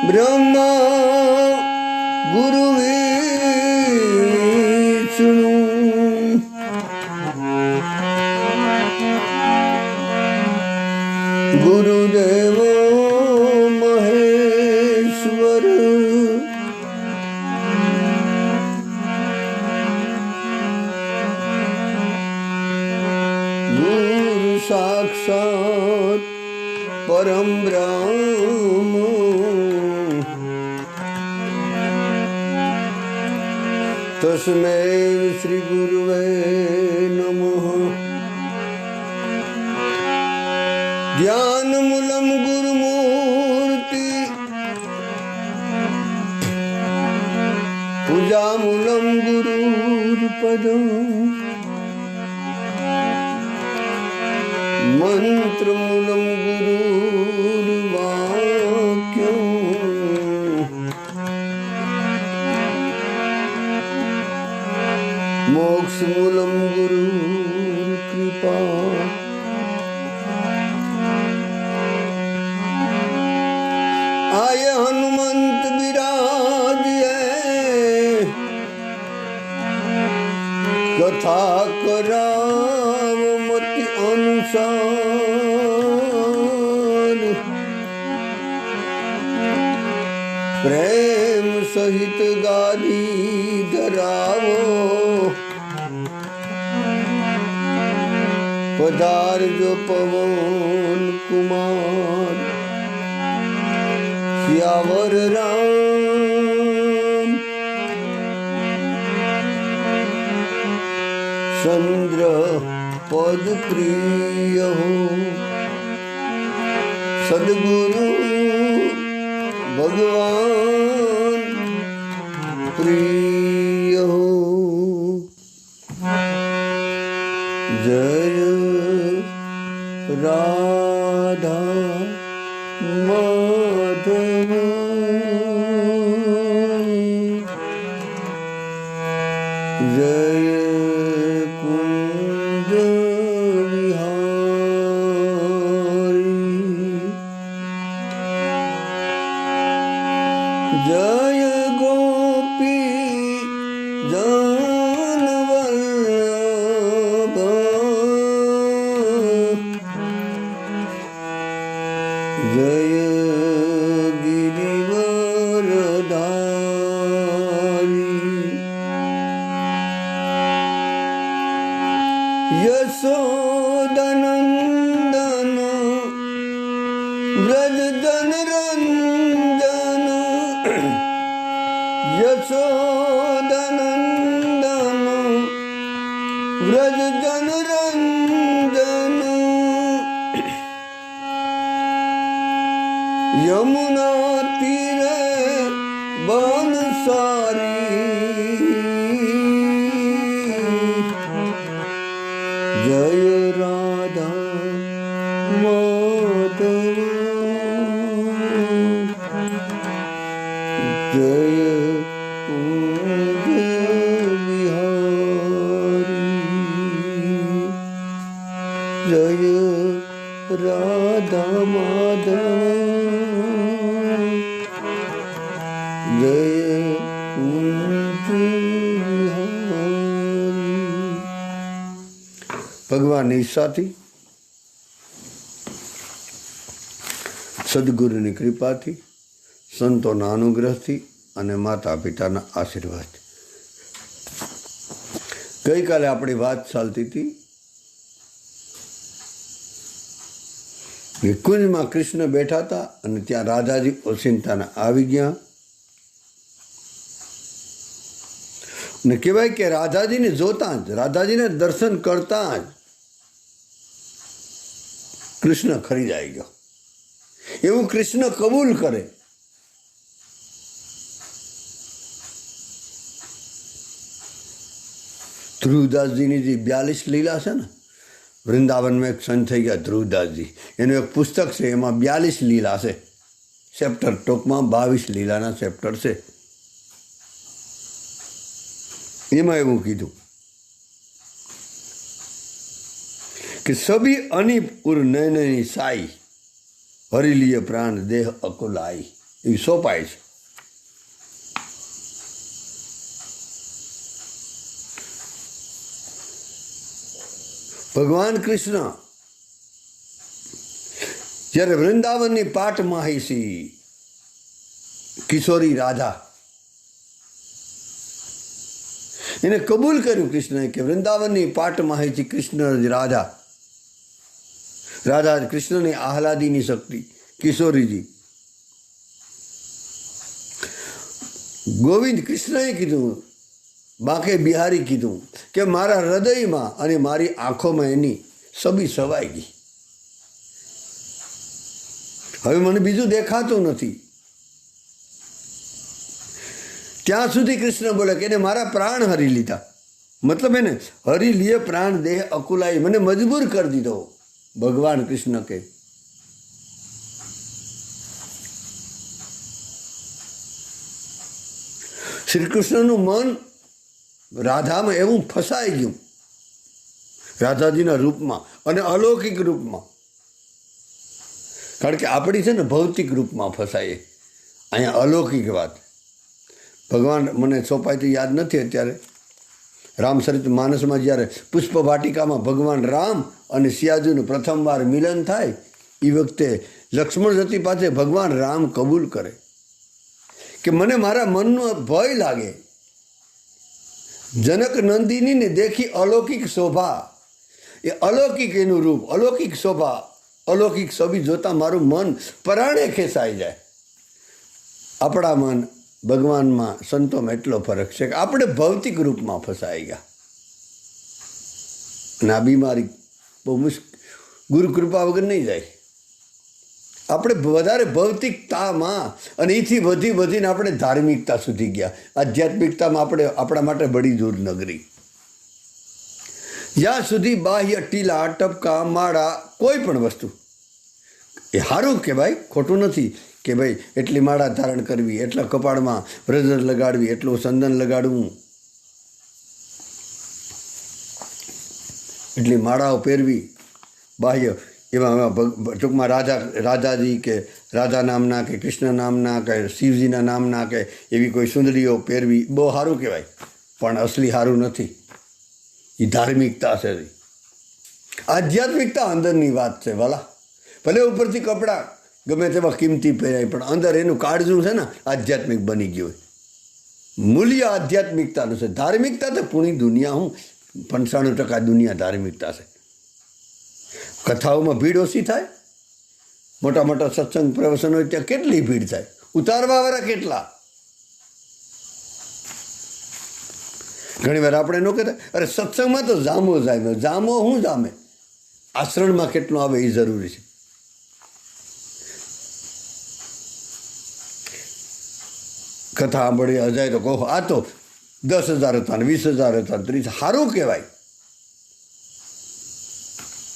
ब्रह्मा गुरु विष्णु गुरुदेव महेश्वर गुरु साक्षात् परम ब्रह्म तस्मै श्री गुरुवे नमः। ध्यानमूलं गुरुमूर्ति पूजामूलं गुरुपदम् मंत्रमूलं गुरुर्वाक्यम् मोक्षमूलं गुरुर्कृपा। आय हनुमंत विराजिए कथा कराव मति अनुसार प्रेम सहित गादी धरावो पधार जो पवन कुमार सियावर राम चंद्र पद प्रिय हो सद्गुरु भगवान प्रिय हो। जय राधा माधव जय कुंज विहारी जय गोपी जन वल्लभ जय गिरिवरधारी यशोदनंदन व्रज जन रंजन यशोदनंदन व्रज जन रंजन यमुना तीरे बनसारी जय राधा माधव जय कुंज विहारी जय राधा माधव जय कुंज विहारी। ભગવાનની ઈચ્છાથી સદગુરુની કૃપાથી સંતોના અનુગ્રહથી અને માતા પિતાના આશીર્વાદથી ગઈકાલે આપણી વાત ચાલતી હતી કે કુંજમાં કૃષ્ણ બેઠા હતા અને ત્યાં રાધાજી ઓચિંતાના આવી ગયા ને કહેવાય કે રાધાજીને જોતા જ રાધાજીને દર્શન કરતા જ કૃષ્ણ ખરીદાઈ ગયો એવું કૃષ્ણ કબૂલ કરે ધ્રુવદાસજીની જે 42 લીલા છે ને વૃંદાવનમાં એક સંત થઈ ગયા ધ્રુવદાસજી એનું એક પુસ્તક છે એમાં 42 લીલા છે ચેપ્ટર ટોપમાં 22 લીલાના ચેપ્ટર છે એમાં એવું કીધું कि सभी अनिप उर नैननी साई हरि लिए प्राण देह अकुलाई। એવી સોંપાય છે. ભગવાન કૃષ્ણ જ્યારે વૃંદાવનની પાટ માહિસી કિશોરી રાધા એને કબૂલ કર્યું કૃષ્ણએ કે વૃંદાવનની પાટ માહિસી કૃષ્ણ રાધા રાધા કૃષ્ણની આહલાદીની શક્તિ કિશોરીજી. ગોવિંદ કૃષ્ણએ કીધું, બાંકે બિહારી કીધું કે મારા હૃદયમાં અને મારી આંખોમાં એની છબી છવાઈ ગઈ. હવે મને બીજું દેખાતું નથી. ત્યાં સુધી કૃષ્ણ બોલે કે એને મારા પ્રાણ હરી લીધા. મતલબ એને હરી લીએ પ્રાણ દેહ અકુલાઈ, મને મજબૂર કરી દીધો. ભગવાન કૃષ્ણ કે શ્રી કૃષ્ણનું મન રાધામાં એવું ફસાઈ ગયું, રાધાજીના રૂપમાં અને અલૌકિક રૂપમાં. કારણ કે આપણી છે ને ભૌતિક રૂપમાં ફસાઈએ, અહીંયા અલૌકિક વાત. ભગવાન મને સોંપાય તો યાદ નથી અત્યારે. રામચરિત માનસમાં જ્યારે પુષ્પ વાટિકામાં ભગવાન રામ અને સિયાજીનું પ્રથમવાર મિલન થાય એ વખતે લક્ષ્મણ સતી પાસે ભગવાન રામ કબૂલ કરે કે મને મારા મનનો ભય લાગે. જનક નંદિનીને દેખી અલૌકિક શોભા, એ અલૌકિક એનું રૂપ, અલૌકિક શોભા, અલૌકિક છબી જોતા મારું મન પરાણે ખેંચાઈ જાય. આપણા મન ભગવાનમાં સંતોમાં એટલો ફરક છે કે આપણે ભૌતિક રૂપમાં ફસાઈ ગયા. અને આ બીમારી બહુ ગુરુ કૃપા વગર નહીં જાય. આપણે વધારે ભૌતિકતામાં અને એથી વધીને આપણે ધાર્મિકતા સુધી ગયા. આધ્યાત્મિકતામાં આપણે આપણા માટે બડી દૂર નગરી. જ્યાં સુધી બાહ્ય ટીલા ટપકા માળા કોઈ પણ વસ્તુ એ સારું કહેવાય, ખોટું નથી કે ભાઈ એટલી માળા ધારણ કરવી, એટલા કપાળમાં બ્રજર લગાડવી, એટલું ચંદન લગાડવું, એટલી માળાઓ પહેરવી બાહ્ય. એમાં ટૂંકમાં રાધાજી કે રાધા નામના કે કૃષ્ણ નામના કે શિવજીના નામના કે એવી કોઈ સુંદરીઓ પહેરવી બહુ સારું કહેવાય, પણ અસલી સારું નથી. એ ધાર્મિકતા છે, આધ્યાત્મિકતા અંદરની વાત છે. વાલા ભલે ઉપરથી કપડાં ગમે તેવા કિંમતી પહેરાય, પણ અંદર એનું કાળજું છે ને આધ્યાત્મિક બની ગયું હોય. મૂલ્ય આધ્યાત્મિકતાનું છે. ધાર્મિકતા તો પૂરી દુનિયા, હું 95% દુનિયા ધાર્મિકતા છે. કથાઓમાં ભીડ ઓછી થાય, મોટા મોટા સત્સંગ પ્રવચન હોય ત્યાં કેટલી ભીડ થાય, ઉતારવાવાળા કેટલા. ઘણી વાર આપણે ન કહેતા અરે સત્સંગમાં તો જામો જાય, જામો શું જામે, આચરણમાં કેટલું આવે એ જરૂરી છે. કથા સાંભળી હજાય તો કહો આ તો 10,000 હતા ને 20,000 હતા 30,000, સારું કહેવાય.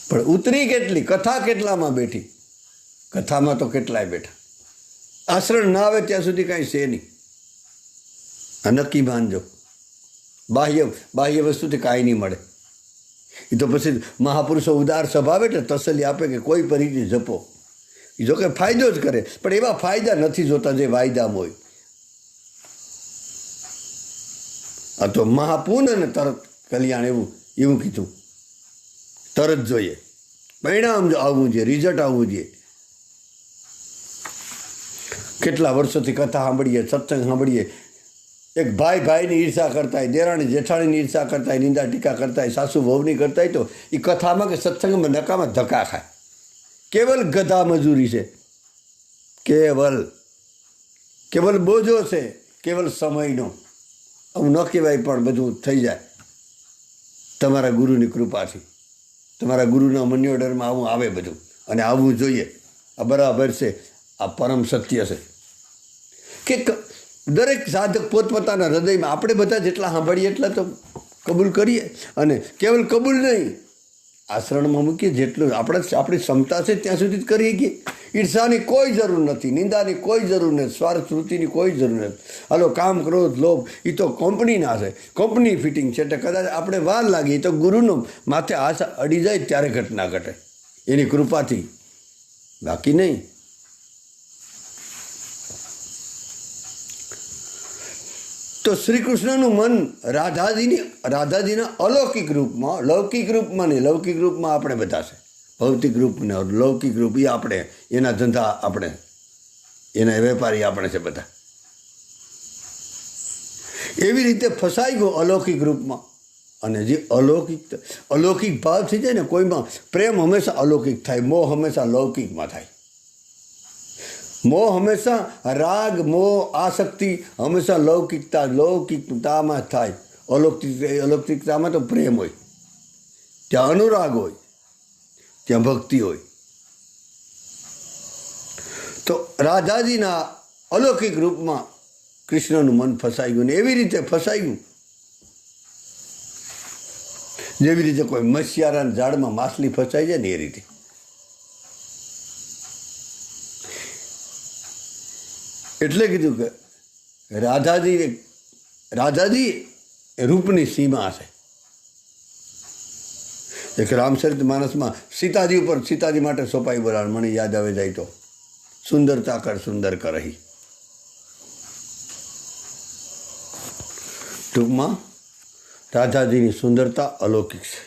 પણ ઉતરી કેટલી, કથા કેટલામાં બેઠી, કથામાં તો કેટલાય બેઠા. આચરણ ના આવે ત્યાં સુધી કાંઈ છે નહીં. આ નક્કી માનજો, બાહ્ય વસ્તુથી કાંઈ નહીં મળે. એ તો પછી મહાપુરુષો ઉદાર સ્વભાવે એટલે તસલ્લી આપે કે કોઈ પરિચય જપો, એ જો કે ફાયદો જ કરે, પણ એવા ફાયદા નથી જોતા જે વાયદામાં હોય. આ તો મહાપૂન અને તરત કલ્યાણ એવું કીધું. તરત જોઈએ, પરિણામ આવવું જોઈએ, રિઝલ્ટ આવવું જોઈએ. કેટલા વર્ષોથી કથા સાંભળીએ, સત્સંગ સાંભળીએ, એક ભાઈની ઈર્ષા કરતા હોય, દેરાણી જેઠાણીની ઈર્ષા કરતા હોય, નિંદા ટીકા કરતા હોય, સાસુ વહુની કરતા હોય, તો એ કથામાં કે સત્સંગમાં નકામાં ધક્કા ખાય. કેવલ ગધા મજૂરી છે, કેવલ બોજો છે, કેવલ સમયનો. આવું ન કહેવાય પણ બધું થઈ જાય તમારા ગુરુની કૃપાથી. તમારા ગુરુના મન્યોડરમાં આવું આવે બધું, અને આવવું જોઈએ. આ બરાબર છે, આ પરમ સત્ય છે કે દરેક સાધક પોતપોતાના હૃદયમાં, આપણે બધા જેટલા સાંભળીએ એટલા તો કબૂલ કરીએ, અને કેવલ કબૂલ નહીં આચરણમાં મૂકીએ. જેટલું આપણી ક્ષમતા છે ત્યાં સુધી જ કરીએ કે ઈર્ષાની કોઈ જરૂર નથી, નિંદાની કોઈ જરૂર નથી, સ્વાર્થ વૃત્તિની કોઈ જરૂર નથી. હાલો કામ, ક્રોધ, લોભ એ તો કંપનીના છે, કંપની ફિટિંગ છે, એટલે કદાચ આપણે વાર લાગી તો ગુરુનો માથે હાથ અડી જાય ત્યારે ઘટના ઘટે એની કૃપાથી, બાકી નહીં. તો શ્રી કૃષ્ણનું મન રાધાજીના અલૌકિક રૂપમાં, લૌકિક રૂપમાં નહીં, લૌકિક રૂપમાં આપણે બધા છે, ભૌતિક રૂપ ને લૌકિક રૂપ એ આપણે, એના ધંધા આપણે, એના વેપારી આપણે છે બધા. એવી રીતે ફસાઈ ગયો અલૌકિક રૂપમાં. અને જે અલૌકિક ભાવ થઈ જાય ને કોઈમાં, પ્રેમ હંમેશા અલૌકિક થાય, મોહ હંમેશા લૌકિકમાં થાય. મોહ હંમેશા રાગ, મોહ, આસક્તિ હંમેશા લૌકિકતામાં થાય. અલૌકિકતામાં તો પ્રેમ હોય, ત્યાં અનુરાગ હોય, ત્યાં ભક્તિ હોય. તો રાધાજીના અલૌકિક રૂપમાં કૃષ્ણનું મન ફસાઈ ગયું. ને એવી રીતે ફસાઈ ગયું જેવી રીતે કોઈ મસિયારાના ઝાડમાં માછલી ફસાઈ જાય ને એ રીતે. એટલે કીધું કે રાધાજી રૂપની સીમા છે. એક રામચરિત માનસમાં સીતાજી માટે સોપાઈ બોલાણ, મને યાદ આવે જાય તો, સુંદરતા કર સુંદર કરહી. ટૂંકમાં રાધાજીની સુંદરતા અલૌકિક છે,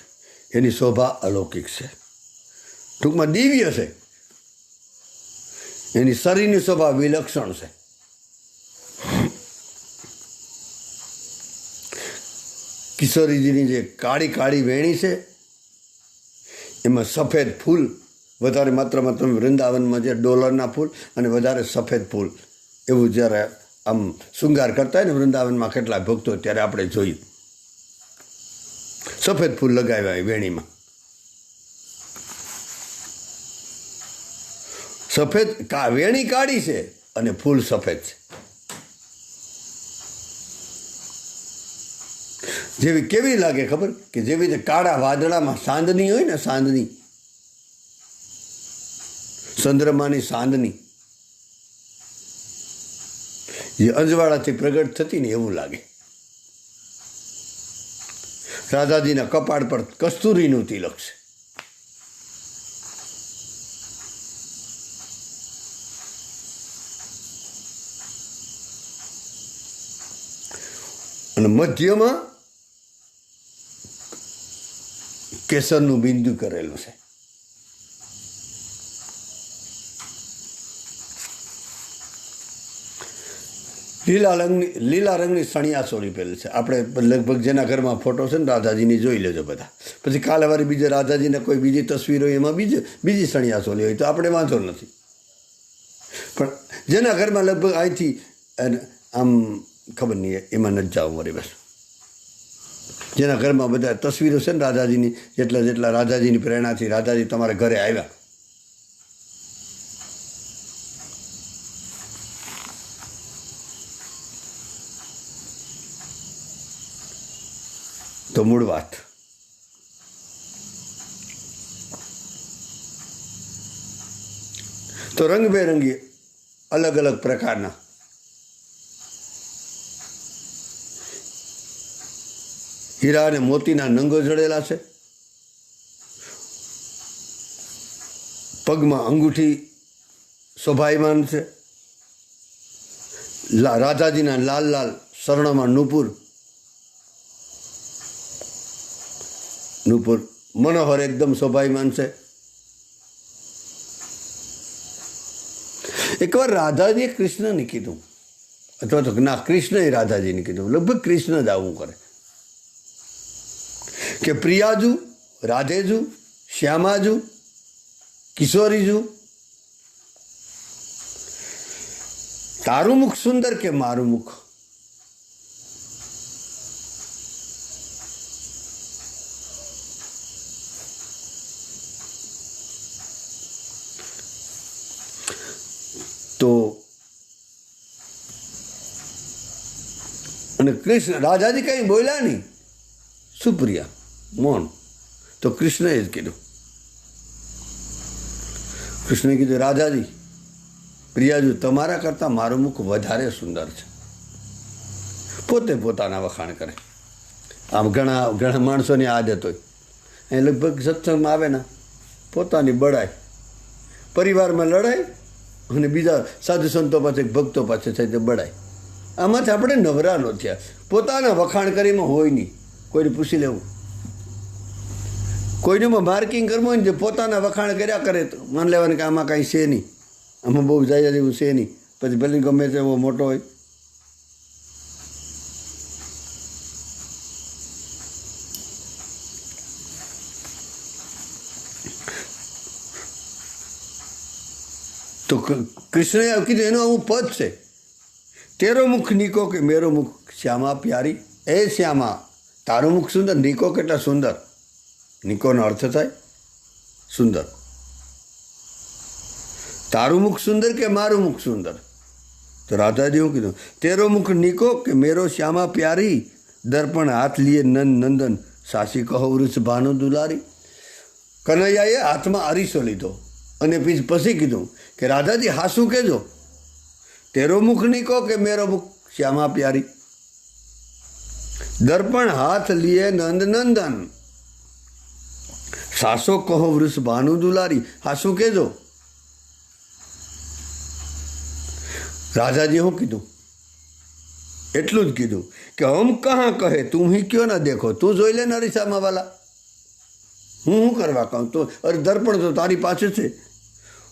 એની શોભા અલૌકિક છે, ટૂંકમાં દિવ્ય છે. એની શરીરની શોભા વિલક્ષણ છે. કિશોરીજીની જે કાળી કાળી વેણી છે એમાં સફેદ ફૂલ વધારે માત્રામાં, તમે વૃંદાવનમાં જે ડોલરના ફૂલ અને વધારે સફેદ ફૂલ, એવું જ્યારે આમ શૃંગાર કરતા હોય ને વૃંદાવનમાં કેટલા ભક્તો, ત્યારે આપણે જોયું સફેદ ફૂલ લગાવ્યા વેણીમાં. સફેદ વેણી કાળી છે અને ફૂલ સફેદ છે. જેવી કેવી લાગે ખબર, કે જેવી રીતે કાળા વાદળામાં સાંદની હોય ને, સાંદની, ચંદ્રમાની સાંદની જે અજવાળાથી પ્રગટ થતી ને એવું લાગે. રાધાજીના કપાળ પર કસ્તુરીનું તિલક છે. અને મધ્યમાં કેસરનું બિંદુ કરેલું છે. લીલા રંગની સણિયા ચોળી પહેરેલી છે. આપણે લગભગ જેના ઘરમાં ફોટો છે ને રાધાજીની જોઈ લેજો બધા. પછી કાલે વારી બીજે રાધાજીને કોઈ બીજી તસવીર હોય એમાં બીજી સણિયા ચોળી હોય તો આપણે વાંધો નથી. પણ જેના ઘરમાં લગભગ અહીંથી આમ ખબર નહીં, એમાં નથી જાવ મારી બસ. જેના ઘરમાં બધા તસવીરો છે ને રાધાજીની, જેટલા રાધાજીની પ્રેરણાથી રાધાજી તમારા ઘરે આવ્યા, તો મૂળ વાત તો રંગબેરંગી અલગ અલગ પ્રકારના હીરા અને મોતીના નંગો જડેલા છે. પગમાં અંગૂઠી શોભાયમાન છે. રાધાજીના લાલ લાલ શરણોમાં નુપુર મનોહર એકદમ શોભાયમાન છે. એકવાર રાધાજીએ કૃષ્ણને કીધું, અથવા તો ના, કૃષ્ણએ રાધાજીને કીધું, લગભગ કૃષ્ણ જ આવું કરે કે પ્રિયાજુ, રાધેજુ, શ્યામાજુ, કિશોરીજુ, તારું મુખ સુંદર કે મારું મુખ? તો અને કૃષ્ણ, રાધાજી કંઈ બોલ્યા નહીં, સુપ્રિયા મૌન. તો કૃષ્ણએ જ કીધું, કૃષ્ણે કીધું, રાધાજી, પ્રિયાજુ, તમારા કરતાં મારું મુખ વધારે સુંદર છે. પોતે પોતાના વખાણ કરે. આમ ઘણા માણસોની આદત હોય, એ લગભગ સત્સંગમાં આવે ને પોતાની બળાય, પરિવારમાં લડાય અને બીજા સાધુ સંતો પાસે, ભક્તો પાસે થાય તે બળાય. આમાંથી આપણે નવરા ન થયા. પોતાના વખાણ કરીમાં હોય નહીં, કોઈને પૂછી લેવું. કોઈનેમાં માર્કિંગ કરવું હોય ને જે પોતાના વખાણ કર્યા કરે તો માન લેવાનું કે આમાં કાંઈ છે નહીં, આમાં બહુ જાય જેવું છે નહીં. પછી ભલે ગમે તે એવો મોટો હોય. તો કૃષ્ણએ કીધું એનું આવું પદ છે, તેરો મુખ નીકો કે મેરો મુખ શ્યામા પ્યારી. એ શ્યામા, તારું મુખ સુંદર, નીકો કેટલા સુંદર. નીકોનો અર્થ થાય સુંદર. તારું મુખ સુંદર કે મારું મુખ સુંદર? તો રાધાજી એવું કીધું, તેરો મુખ નીકો કે મેરો શ્યામા પ્યારી, દર્પણ હાથ લીએ નંદ નંદન, સાસી કહો વૃષ ભાનુ દુલારી. કનૈયાએ હાથમાં અરીસો લીધો અને પછી કીધું કે રાધાજી હાસું કહેજો, તેરો મુખ નીકો કે મેરો મુખ શ્યામા પ્યારી, દર્પણ હાથ લીએ નંદ નંદન, સાસો કહો વૃષ ભાનુ દુલારી. હાસું કહેજો. રાજાજી શું કીધું? એટલું જ કીધું કે હમ કહાં કહે તું હી ક્યો ના દેખો. તું જોઈ લે ને અરીસામાં વાલા, હું શું કરવા કહું? તો અરે દર્પણ તો તારી પાસે છે.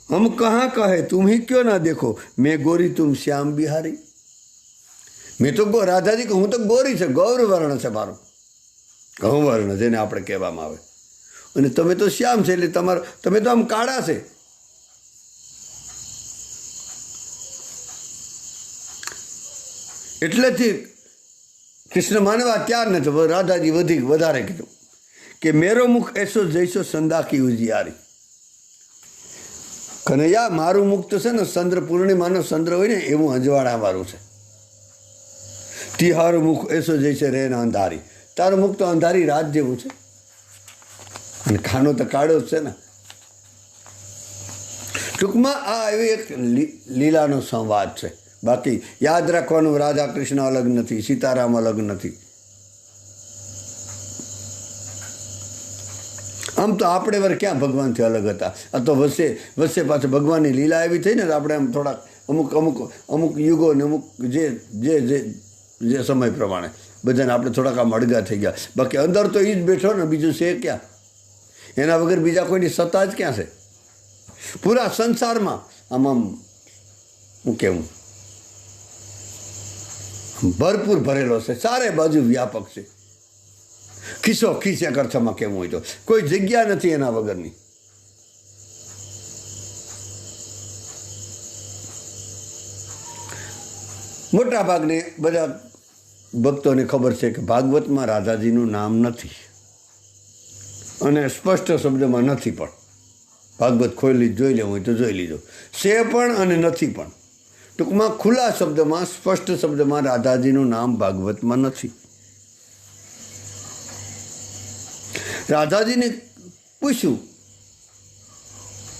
હમ કહાં કહે તું હી ક્યો ના દેખો, મેં ગોરી તુમ શ્યામ બિહારી. મેં તો રાધાજી કહું, હું તો ગોરી છે, ગૌર વર્ણ છે મારો, ઘઉં વર્ણ જેને આપણે કહેવામાં આવે, અને તમે તો શ્યામ છે, એટલે તમે તો આમ કાળા છે. એટલેથી કૃષ્ણ માનવા ત્યાર ને તો રાધાજી વધારે કીધું કે મેરો મુખ એસો જૈસો સંદાકી ઉજિયારી. કનૈયા, મારું મુખ તો છે ને ચંદ્ર, પૂર્ણિમાનો ચંદ્ર હોય ને એવું અજવાળા વાળું છે. તિહારું મુખ એસો જૈસે રે ને અંધારી. તારું મુખ તો અંધારી રાત જેવું છે, અને ખાનો તો કાળો જ છે ને. ટૂંકમાં આ એવી એક લીલાનો સંવાદ છે. બાકી યાદ રાખવાનું, રાધા કૃષ્ણ અલગ નથી, સીતારામ અલગ નથી. આમ તો આપણે વર ક્યાં ભગવાનથી અલગ હતા. આ તો વચ્ચે પાછળ ભગવાનની લીલા એવી થઈ ને તો આપણે આમ થોડાક અમુક યુગો ને અમુક જે સમય પ્રમાણે બધાને આપણે થોડાક આમ અડગા થઈ ગયા. બાકી અંદર તો એ જ બેઠો ને, બીજું છે ક્યાં? એના વગર બીજા કોઈની સત્તા જ ક્યાં છે? પૂરા સંસારમાં આમ હું કેવું ભરપૂર ભરેલો છે, ચારે બાજુ વ્યાપક છે. ખિસ્સો ખીસ્યા અર્થમાં કેવું હોય તો કોઈ જગ્યા નથી એના વગરની. મોટા ભાગને બધા ભક્તોને ખબર છે કે ભાગવતમાં રાધાજીનું નામ નથી, અને સ્પષ્ટ શબ્દમાં નથી પણ. ભાગવત ખોલી જોઈ લેવું હોય તો જોઈ લીધો છે પણ અને નથી પણ. ટૂંકમાં ખુલ્લા શબ્દમાં, સ્પષ્ટ શબ્દમાં રાધાજીનું નામ ભાગવતમાં નથી. રાધાજીને પૂછ્યું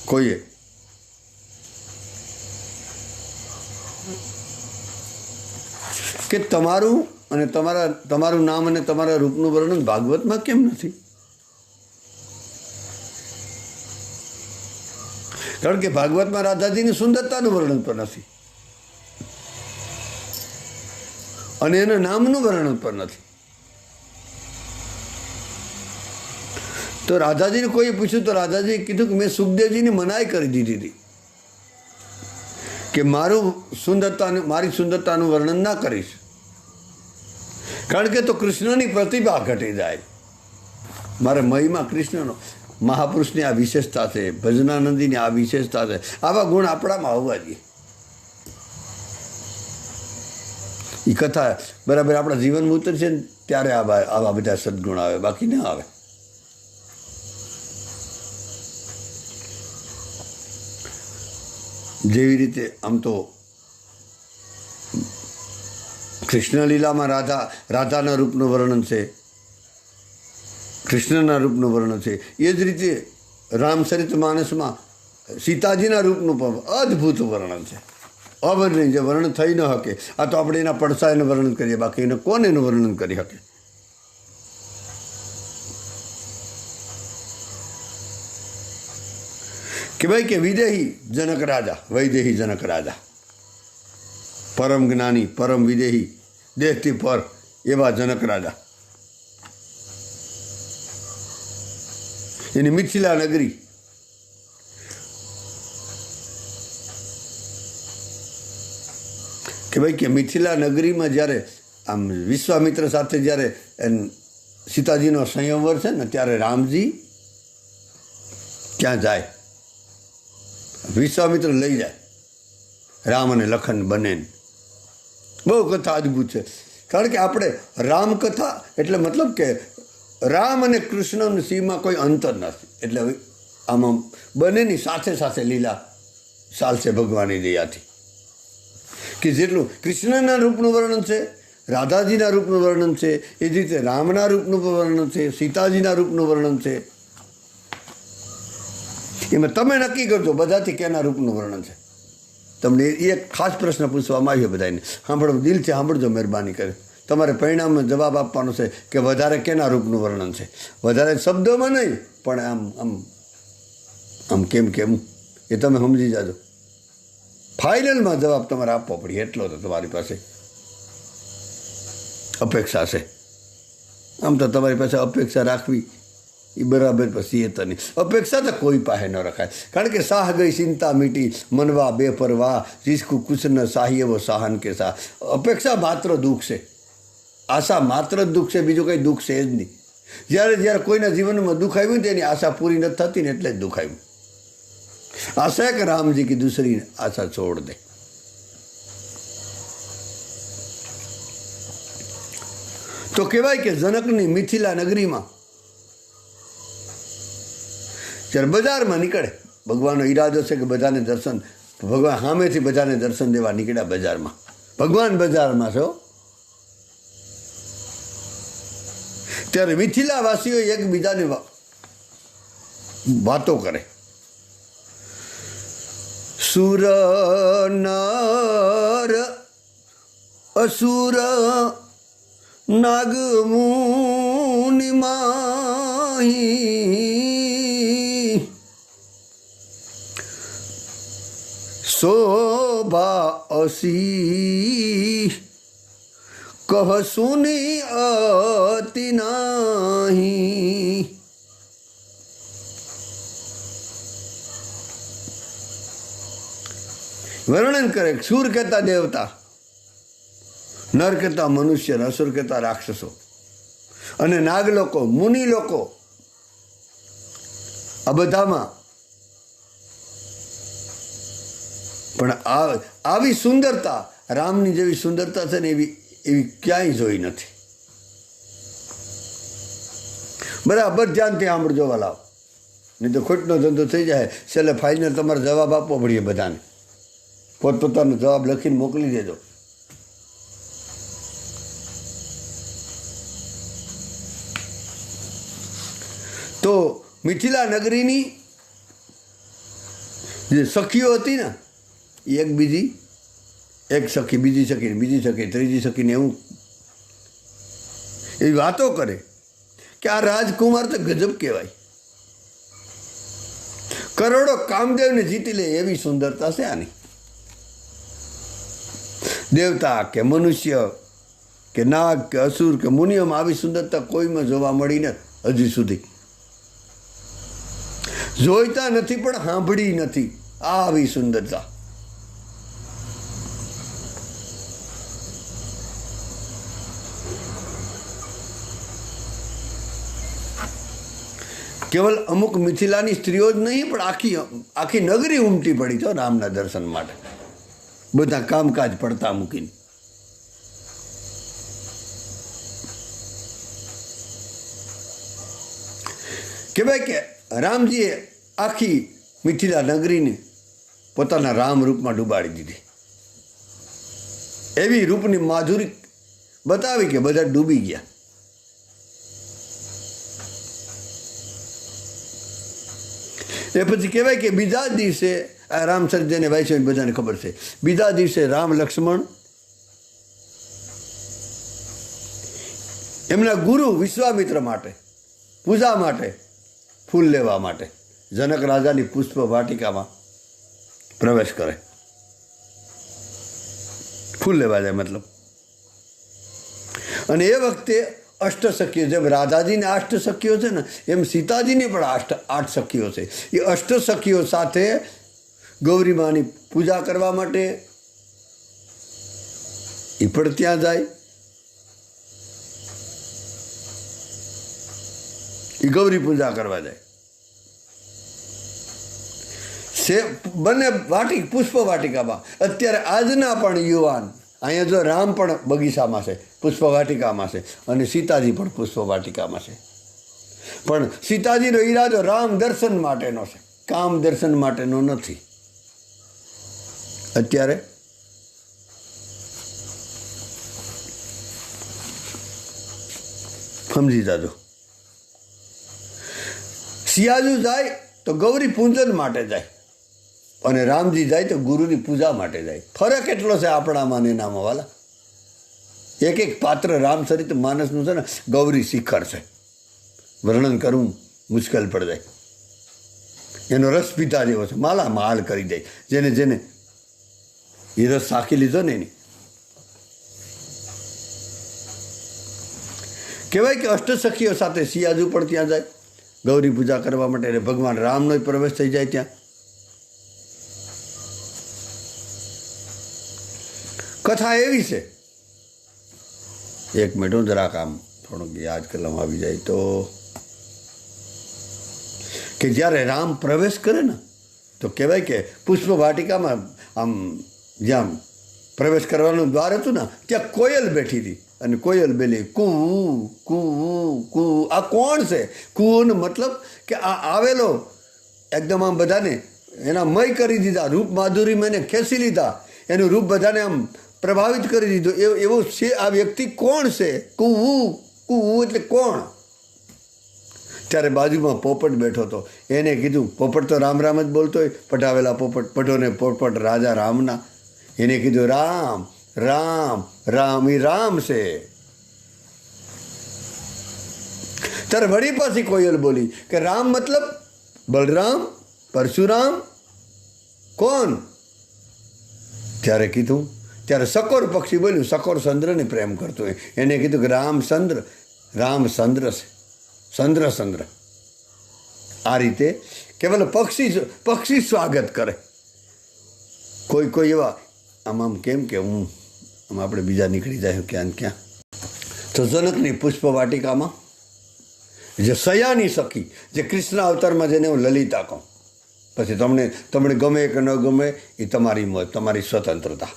કોઈએ કે તમારું નામ અને તમારા રૂપનું વર્ણન ભાગવતમાં કેમ નથી? કારણ કે ભાગવતમાં રાધાજીની સુંદરતાનું વર્ણન પણ નથી, અને એના નામનું વર્ણન પણ નથી. તો રાધાજીને કોઈ પૂછ્યું તો રાધાજીએ કીધું કે મેં સુખદેવજીની મનાઈ કરી દીધી હતી કે મારી સુંદરતાનું વર્ણન ના કરીશ, કારણ કે તો કૃષ્ણની પ્રતિભા ઘટી જાય. મારે મહિમા કૃષ્ણનો, મહાપુરુષની આ વિશેષતા છે, ભજનાનંદીની આ વિશેષતા છે. આવા ગુણ આપણામાં હોવા જોઈએ. એ કથા બરાબર આપણા જીવનમાં ઉતરશે ને ત્યારે આવા બધા સદગુણ આવે, બાકી ના આવે. જેવી રીતે આમ તો કૃષ્ણ લીલામાં રાધાના રૂપનું વર્ણન છે, કૃષ્ણના રૂપનું વર્ણન છે. એ જ રીતે રામચરિત માનસમાં સીતાજીના રૂપનું પણ અદ્ભુત વર્ણન છે, અવર્ણનીય, જે વર્ણન થઈ ન શકે. આ તો આપણે એના પડસાયનું વર્ણન કરીએ, બાકી એને કોને એનું વર્ણન કરી શકે? કે ભાઈ કે વિદેહી જનક રાજા, વૈદેહી જનક રાજા, પરમ જ્ઞાની, પરમ વિદેહી, દેહથી પર એવા જનક રાજા. એની મિથિલા નગરી. કે ભાઈ કે મિથિલા નગરીમાં જ્યારે આમ વિશ્વામિત્ર સાથે જ્યારે સીતાજીનો સંયમવર છે ને, ત્યારે રામજી ક્યાં જાય? વિશ્વામિત્ર લઈ જાય રામ અને લખન બંનેને. બહુ કથા અદ્ભુત છે. કારણ કે આપણે રામકથા એટલે મતલબ કે રામ અને કૃષ્ણ સિંહમાં કોઈ અંતર નથી. એટલે આમાં બંનેની સાથે સાથે લીલા ચાલશે ભગવાનની દયાથી. કે જેટલું કૃષ્ણના રૂપનું વર્ણન છે, રાધાજીના રૂપનું વર્ણન છે, એ જ રીતે રામના રૂપનું વર્ણન છે, સીતાજીના રૂપનું વર્ણન છે. એમાં તમે નક્કી કરજો બધાથી કેના રૂપનું વર્ણન છે. તમને એક ખાસ પ્રશ્ન પૂછવામાં આવ્યો બધાને. સાંભળો, દિલથી સાંભળજો, મહેરબાની કરી. તમારે પરિણામમાં જવાબ આપવાનો છે કે વધારે કેના રૂપનું વર્ણન છે. વધારે શબ્દોમાં નહીં, પણ આમ આમ આમ કેમ કેમ એ તમે સમજી જાજો. ફાઇનલમાં જવાબ તમારે આપવો પડે એટલો તો તમારી પાસે અપેક્ષા છે. આમ તો તમારી પાસે અપેક્ષા રાખવી એ બરાબર પછી એ તો નહીં. અપેક્ષા તો કોઈ પાસે ન રખાય. કારણ કે સાહ ગઈ ચિંતા મીટી, મનવા બેપરવાહ, જીસકુ કુછ ન સાહી એવો સાહન કે સાહ. અપેક્ષા માત્ર દુઃખ છે, આશા માત્ર જ દુઃખ છે, બીજું કંઈ દુઃખ છે જ નહીં. જ્યારે કોઈના જીવનમાં દુઃખ આવ્યું ને, એની આશા પૂરી નથી થતી ને, એટલે જ દુઃખ આવ્યું. आशा है कि राम जी की दूसरी आशा छोड़ दे. तो कहेवाय कि जनकनी मिथिला नगरी में जब बजार में निकले, भगवान इरादो है कि बधाने दर्शन, भगवान सामे थी बधाने दर्शन देवा निकळ्या बजार में. भगवान बजार में छो त्यारे मिथिलावासीओ एकबीजाने वातो करे. सुर नर असुर नागमुनि माही, शोभा असी कह सुनी अति नाही. वर्णन करे. सूर कहता देवता, नर कहता मनुष्य, असुर कहता राक्षसो, अने नाग लोको, मुनि लोको, आ बधामां पण आवी सुंदरता, रामनी जेवी सुंदरता छे ने एवी क्यांय जोई नथी. बराबर ध्यानथी सांभळजो वालाओ, नहीं तो खोटनो धंधो थई जाए. छेल्ले फाइनल तमारे जवाब आपवो पड़े. बधाने પોતપોતાનો જવાબ લખીને મોકલી દેજો. તો મિથિલા નગરીની જે સખીઓ હતી ને, એક સખી, બીજી સખી, ત્રીજી સખીને એવું એવી વાતો કરે કે આ રાજકુમાર તો ગજબ કહેવાય. કરોડો કામદેવને જીતી લે એવી સુંદરતા છે આની. देवता के मनुष्य के नाग के असुर के मुनियों में आवी सुंदरता कोई में जोवा मळी न हजी सुधी. जोईता नथी पण सांभળી नथी आवी सुंदरता. केवल अमुक मिथिलानी स्त्रीओ ज नहीं पण आखी नगरी उमटी पड़ी छो रामना दर्शन माटे. બધા કામકાજ પડતા મૂકીને. કહેવાય કે રામજીએ આખી મિથિલા નગરીને પોતાના રામ રૂપમાં ડૂબાડી દીધી. એવી રૂપની માધુરી બતાવી કે બધા ડૂબી ગયા. એ પછી કહેવાય કે બીજા દિવસે રામચંદ્રને વાંચ્યો બધાને ખબર છે. બીજા દિવસે રામ લક્ષ્મણ એમના ગુરુ વિશ્વામિત્ર માટે પૂજા માટે ફૂલ લેવા માટે જનક રાજાની પુષ્પ વાટિકામાં પ્રવેશ કરે. ફૂલ લેવા જાય મતલબ. અને એ વખતે અષ્ટસખીઓ, જેમ રાધાજીને 8 સખીઓ છે ને, એમ સીતાજીને પણ 8 સખીઓ છે. એ અષ્ટસખીઓ સાથે ગૌરી માની પૂજા કરવા માટે એ પણ ત્યાં જાય. એ ગૌરી પૂજા કરવા જાય. બંને પુષ્પ વાટિકામાં. અત્યારે આજના પણ યુવાન, અહીંયા જો રામ પણ બગીચામાં છે, પુષ્પ વાટિકામાં છે, અને સીતાજી પણ પુષ્પ વાટિકામાં છે. પણ સીતાજીનો ઈરાદો રામ દર્શન માટેનો છે, કામ દર્શન માટેનો નથી. અત્યારે સમજી જાજો. સિયાજુ જાય તો ગૌરી પૂજન માટે જાય, અને રામજી જાય તો ગુરુની પૂજા માટે જાય. ફરક એટલો છે આપણામાં ને એનામાં વાલા. એક એક પાત્ર રામચરિત માનસનું છે ને ગૌરી શિખર છે, વર્ણન કરવું મુશ્કેલ પડી જાય. એનો રસ પીતા જેવો છે, માલ કરી દે. જેને જેને એ રસ સાખી લીધો ને એની. કહેવાય કે અષ્ટસખીઓ સાથે સિયાજુ પણ ત્યાં જાય ગૌરી પૂજા કરવા માટે. અને ભગવાન રામનો પ્રવેશ થઈ જાય ત્યાં. કથા એવી છે, એક મિનિટ હું જરાક આમ થોડુંક યાદ કરવામાં આવી જાય તો, કે જ્યારે રામ પ્રવેશ કરે ને તો કહેવાય કે પુષ્પ વાટિકામાં આમ જ્યાં પ્રવેશ કરવાનું દ્વાર હતું ને ત્યાં કોયલ બેઠી હતી. અને કોયલ બેલી કૂ કૂ કૂ. આ કોણ છે? કૂનો મતલબ કે આ આવેલો એકદમ આમ બધાને એના મય કરી દીધા, રૂપ માધુરીમાં એને ખેંચી લીધા, એનું રૂપ બધાને આમ પ્રભાવિત કરી દીધું. એવું છે આ વ્યક્તિ કોણ છે? કૂવું કૂવું એટલે કોણ? ત્યારે બાજુમાં પોપટ બેઠો હતો. એને કીધું, પોપટ તો રામ રામ જ બોલતો હોય, પટાવેલા પોપટ, પટોને પોપટ રાજા રામના. એને કીધું રામ રામ રામ, એ રામ છે. ત્યારે વળી પાછી કોયલ બોલી કે રામ મતલબ બલરામ, પરશુરામ, કોણ? ત્યારે કીધું, ત્યારે સકોર પક્ષી બોલ્યું, સકોર ચંદ્રને પ્રેમ કરતો હોય. એને કીધું કે રામચંદ્ર છે, ચંદ્ર. આ રીતે કેવલ પક્ષી સ્વાગત કરે. કોઈ એવા આમ કેમ કે હું આમ આપણે બીજા નીકળી જાય ક્યાં ક્યાં. તો જનકની પુષ્પ વાટિકામાં જે સયાની સખી, જે કૃષ્ણ અવતારમાં જેને હું લલિતા કહું, પછી તમને ગમે કે ન ગમે એ તમારી મોજ, તમારી સ્વતંત્રતા.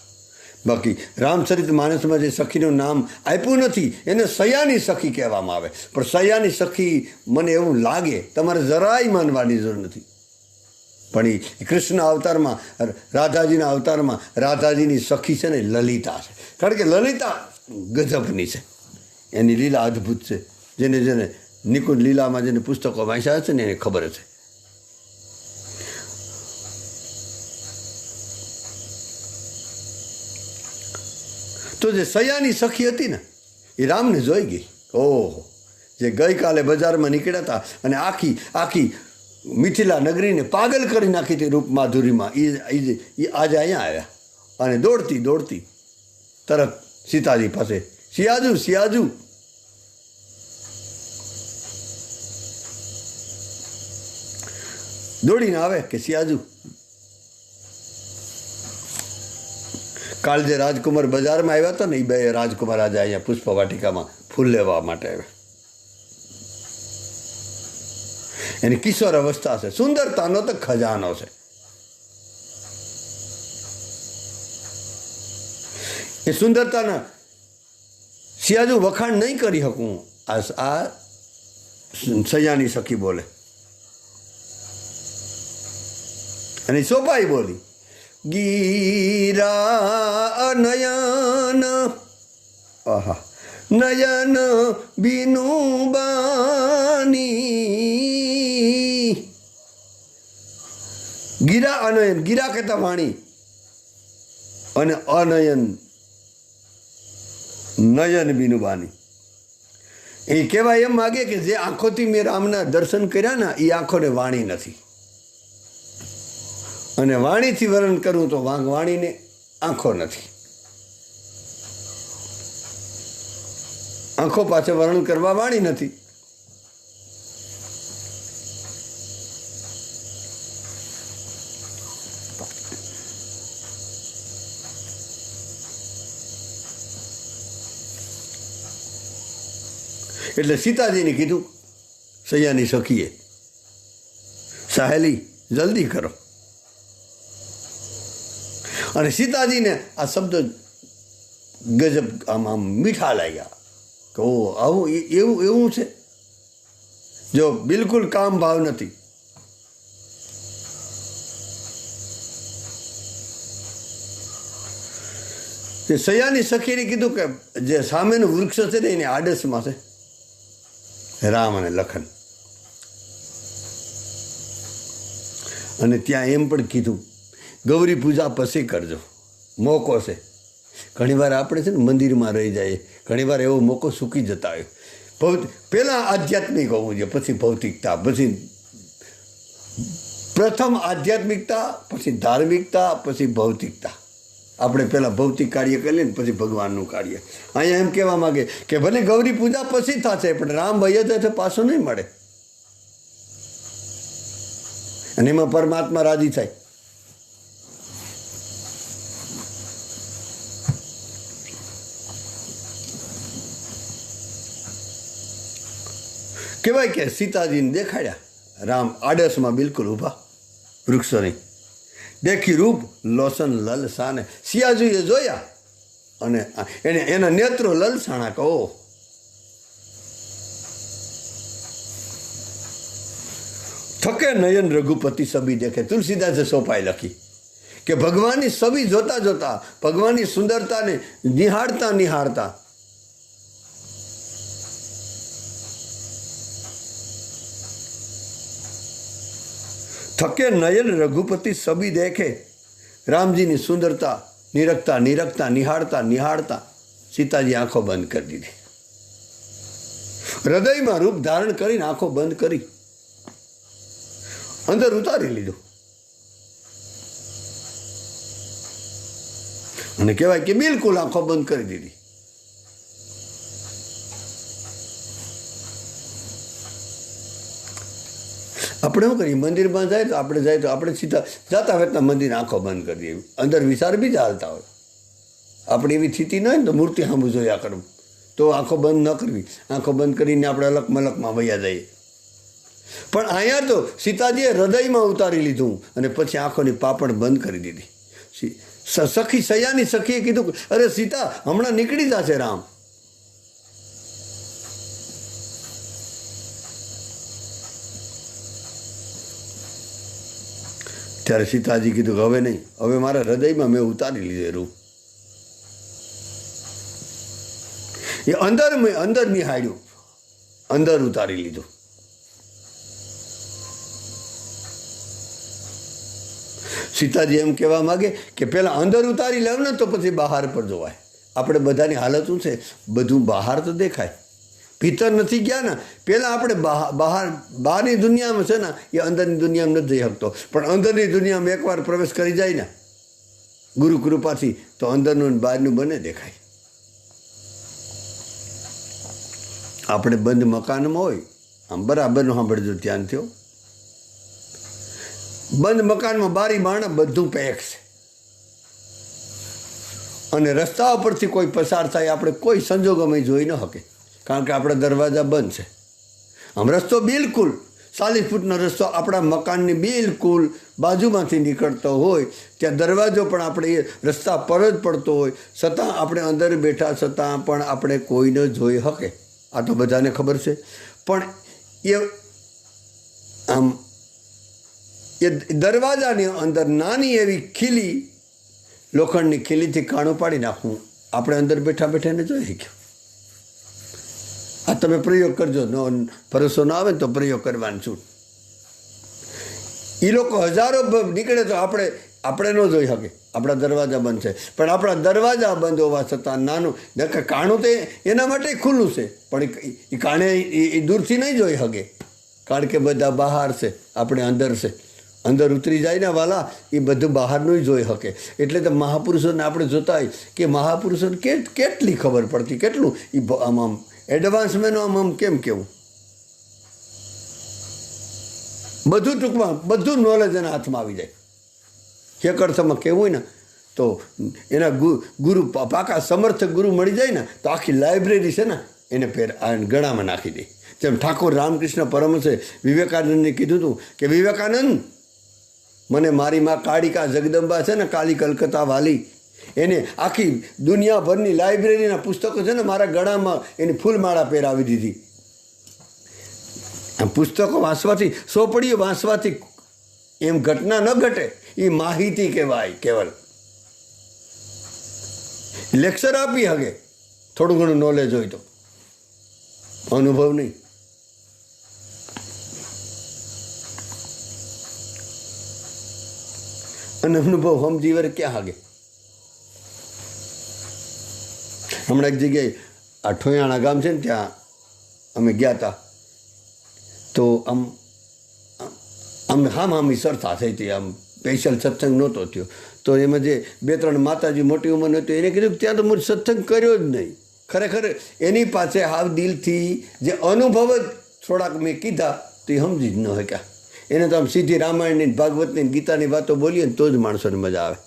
બાકી રામચરિત માનસમાં જે સખીનું નામ આપ્યું નથી એને સયાની સખી કહેવામાં આવે. પણ સયાની સખી મને એવું લાગે, તમારે જરાય માનવાની જરૂર નથી. પણ એ કૃષ્ણ અવતારમાં, રાધાજીના અવતારમાં રાધાજીની સખી છે ને લલિતા છે. કારણ કે લલિતા ગજબની છે, એની લીલા અદ્ભુત છે. જેને નિકુંજ લીલામાં જેને પુસ્તકો વાંચ્યા છે ને એને ખબર છે. તો જે સયાની સખી હતી ને એ રામને જોઈ ગઈ. ઓહો, જે ગઈકાલે બજારમાં નીકળ્યા હતા અને આખી મિથિલા નગરીને પાગલ કરી નાખી હતી રૂપ માધુરીમાં, એ આજે અહીંયા આવ્યા. અને દોડતી તરત સીતાજી પાસે, સિયાજુ. દોડીને આવે કે સિયાજુ. કાલ જે રાજકુમાર બજારમાં આવ્યા હતા ને એ 2 રાજકુમાર આજે અહીંયા પુષ્પ વાટિકામાં ફૂલ લેવા માટે આવ્યા. એની કિશોર અવસ્થા છે, સુંદરતાનો તો ખજાનો છે. એ સુંદરતાના સિયાજુ વખાણ નહીં કરી શકું. આ સયાની સખી બોલે અને સોપાઈ બોલી, ગીરા નયન, આહા, નયન બીનુ બાની. ગીરા અનયન, ગીરા કહેતા વાણી, અને અનયન નયન બીનુ બાની. એ કહેવાય એમ માગે કે જે આંખોથી મેં રામના દર્શન કર્યા ને એ આંખોને વાણી નથી. અને વાણીથી વર્ણન કરવું તો વાણીને આંખો નથી. આંખો પાસે વર્ણન કરવા વાળી નથી. એટલે સીતાજીને કીધું સૈયાની સખીએ, સાહેલી જલ્દી કરો. અને સીતાજીને આ શબ્દ ગજબ આમ મીઠા લાગ્યા કે ઓ આવું એવું છે. જો બિલકુલ કામ ભાવ નથી. સૈયાની સખીને કીધું કે જે સામેનું વૃક્ષ છે ને એની આડશમાં છે રામ અને લખન. અને ત્યાં એમ પણ કીધું ગૌરી પૂજા પછી કરજો, મોકો છે. ઘણીવાર આપણે છે ને મંદિરમાં રહી જાય, ઘણીવાર એવો મોકો સૂકી જતા હોય. પહેલાં આધ્યાત્મિક હોવું જોઈએ, પછી ભૌતિકતા, પછી પ્રથમ આધ્યાત્મિકતા, પછી ધાર્મિકતા, પછી ભૌતિકતા. આપણે પહેલાં ભૌતિક કાર્ય કરીએ ને પછી ભગવાનનું કાર્ય. અહીંયા એમ કહેવા માગે કે ભલે ગૌરી પૂજા પછી થશે પણ રામ ભાઈ તો પાછો નહીં મળે. અને એમાં પરમાત્મા રાજી થાય. કહેવાય કે સીતાજીને દેખાડ્યા. રામ આડસમાં બિલકુલ ઊભા, વૃક્ષો નહીં. દેખી રૂપ લોસન લલસાને, સિયાજીએ જોયા અને એના નેત્રો લલસાણા કહો. થકે નયન રઘુપતિ સબી દેખે. તુલસીદાસે સોપાઈ લખી કે ભગવાનની છબી જોતા જોતા, ભગવાનની સુંદરતાને નિહાળતા નિહાળતા થકે નયન રઘુપતિ સબી દેખે. રામજીની સુંદરતા નિરખતા નિરખતા નિહાળતા નિહાળતા સીતાજી આંખો બંધ કરી દીધી. હૃદયમાં રૂપ ધારણ કરીને આંખો બંધ કરી અંદર ઉતારી લીધું. અને કહેવાય કે બિલકુલ આંખો બંધ કરી દીધી. આપણે શું કરીએ, મંદિરમાં જાય તો આપણે સીધા જતા વખતના મંદિર આંખો બંધ કરી દઈએ. અંદર વિચાર બી ચાલતા હોય. આપણે એવી સ્થિતિ ન હોય ને તો મૂર્તિ સામું જોયા કરવું, તો આંખો બંધ ન કરવી. આંખો બંધ કરીને આપણે અલગ મલકમાં વયા જઈએ. પણ અહીંયા તો સીતાજીએ હૃદયમાં ઉતારી લીધું અને પછી આંખોની પાપડ બંધ કરી દીધી. સખી સૈયાની સખીએ કીધું અરે સીતા હમણાં નીકળી જશે રામ. ત્યારે સીતાજી કીધું કે હવે નહીં, હવે મારા હૃદયમાં મેં ઉતારી લીધેલું. એ અંદર નિહાળ્યું, અંદર ઉતારી લીધું. સીતાજી એમ કહેવા માગે કે પહેલાં અંદર ઉતારી લેવ ને તો પછી બહાર પર જોવાય. આપણે બધાની હાલત શું છે, બધું બહાર તો દેખાય, ભીતર નથી ગયા ને. પહેલાં આપણે બહારની દુનિયામાં છે ને એ અંદરની દુનિયામાં નથી જઈ શકતો, પણ અંદરની દુનિયામાં એકવાર પ્રવેશ કરી જાય ને ગુરુ કૃપાથી તો અંદરનું ને બહારનું બંને દેખાય. આપણે બંધ મકાનમાં હોય, આમ બરાબરનું સાંભળજો ધ્યાન થયો, બંધ મકાનમાં બારી બારણા બધું પેક છે અને રસ્તા ઉપરથી કોઈ પસાર થાય આપણે કોઈ સંજોગોમાં જોઈ ન શકે, કારણ કે આપણા દરવાજા બંધ છે. આમ રસ્તો બિલકુલ 40 ફૂટનો રસ્તો આપણા મકાનની બિલકુલ બાજુમાંથી નીકળતો હોય, ત્યાં દરવાજો પણ આપણે એ રસ્તા પર જ પડતો હોય, છતાં આપણે અંદર બેઠા છતાં પણ આપણે કોઈને જોઈ શકે. આ તો બધાને ખબર છે. પણ એ આમ એ દરવાજાની અંદર નાની એવી ખીલી, લોખંડની ખીલીથી કાણું પાડી નાખવું, આપણે અંદર બેઠા બેઠા એને જોઈ શક્યું. આ તમે પ્રયોગ કરજો, ભરોસો ન આવે ને તો પ્રયોગ કરવાનું છું. એ લોકો હજારો નીકળે તો આપણે ન જોઈ શકે, આપણા દરવાજા બંધ છે. પણ આપણા દરવાજા બંધ હોવા છતાં નાનું કાણું તો એના માટે ખુલ્લું છે, પણ એ કાણે એ દૂરથી નહીં જોઈ શકે, કારણ કે બધા બહાર છે, આપણે અંદર છે. અંદર ઉતરી જાય ને વાલા, એ બધું બહારનું જોઈ શકે. એટલે તો મહાપુરુષોને આપણે જોતા હોય કે મહાપુરુષોને કેટલી ખબર પડતી, કેટલું એ આમ એડવાન્સમેન્ટનો આમ કેમ કેવું, બધું ટૂંકમાં બધું નોલેજ એના હાથમાં આવી જાય. એક અર્થમાં કહેવું હોય ને તો એના ગુરુ પાકા સમર્થક ગુરુ મળી જાય ને તો આખી લાઇબ્રેરી છે ને એને ગળામાં નાખી દે. જેમ ઠાકોર રામકૃષ્ણ પરમહંસે વિવેકાનંદને કીધું હતું કે વિવેકાનંદ, મને મારી માં કાળિકા જગદંબા છે ને, કાલી કલકત્તા વાલી, એને આખી દુનિયાભરની લાઇબ્રેરીના પુસ્તકો છે ને મારા ગળામાં એની ફૂલમાળા પહેરાવી દીધી. આ પુસ્તકો વાંચવાથી, સોપડીઓ વાંચવાથી એમ ઘટના ન ઘટે, એ માહિતી કહેવાય. કેવલ લેક્ચર આપી શકે, થોડું ઘણું નોલેજ હોય તો, અનુભવ નહીં. અને અનુભવ સમજી વરે ક્યાં હાગે. હમણાં એક જગ્યાએ આ ઠોયાણા ગામ છે ને, ત્યાં અમે ગયા હતા. તો આમ હામી સરથા થઈ હતી, આમ સ્પેશિયલ સત્સંગ નહોતો થયો. તો એમાં જે 2-3 માતાજી મોટી ઉંમર હતી, એને કીધું ત્યાં તો હું સત્સંગ કર્યો જ નહીં. ખરેખર એની પાસે હાવ દિલથી જે અનુભવ જ થોડાક મેં કીધા તો એ સમજી જ ન શક્યા. એને તો આમ સીધી રામાયણની, ભાગવતની, ગીતાની વાતો બોલીએ ને તો જ માણસોને મજા આવે.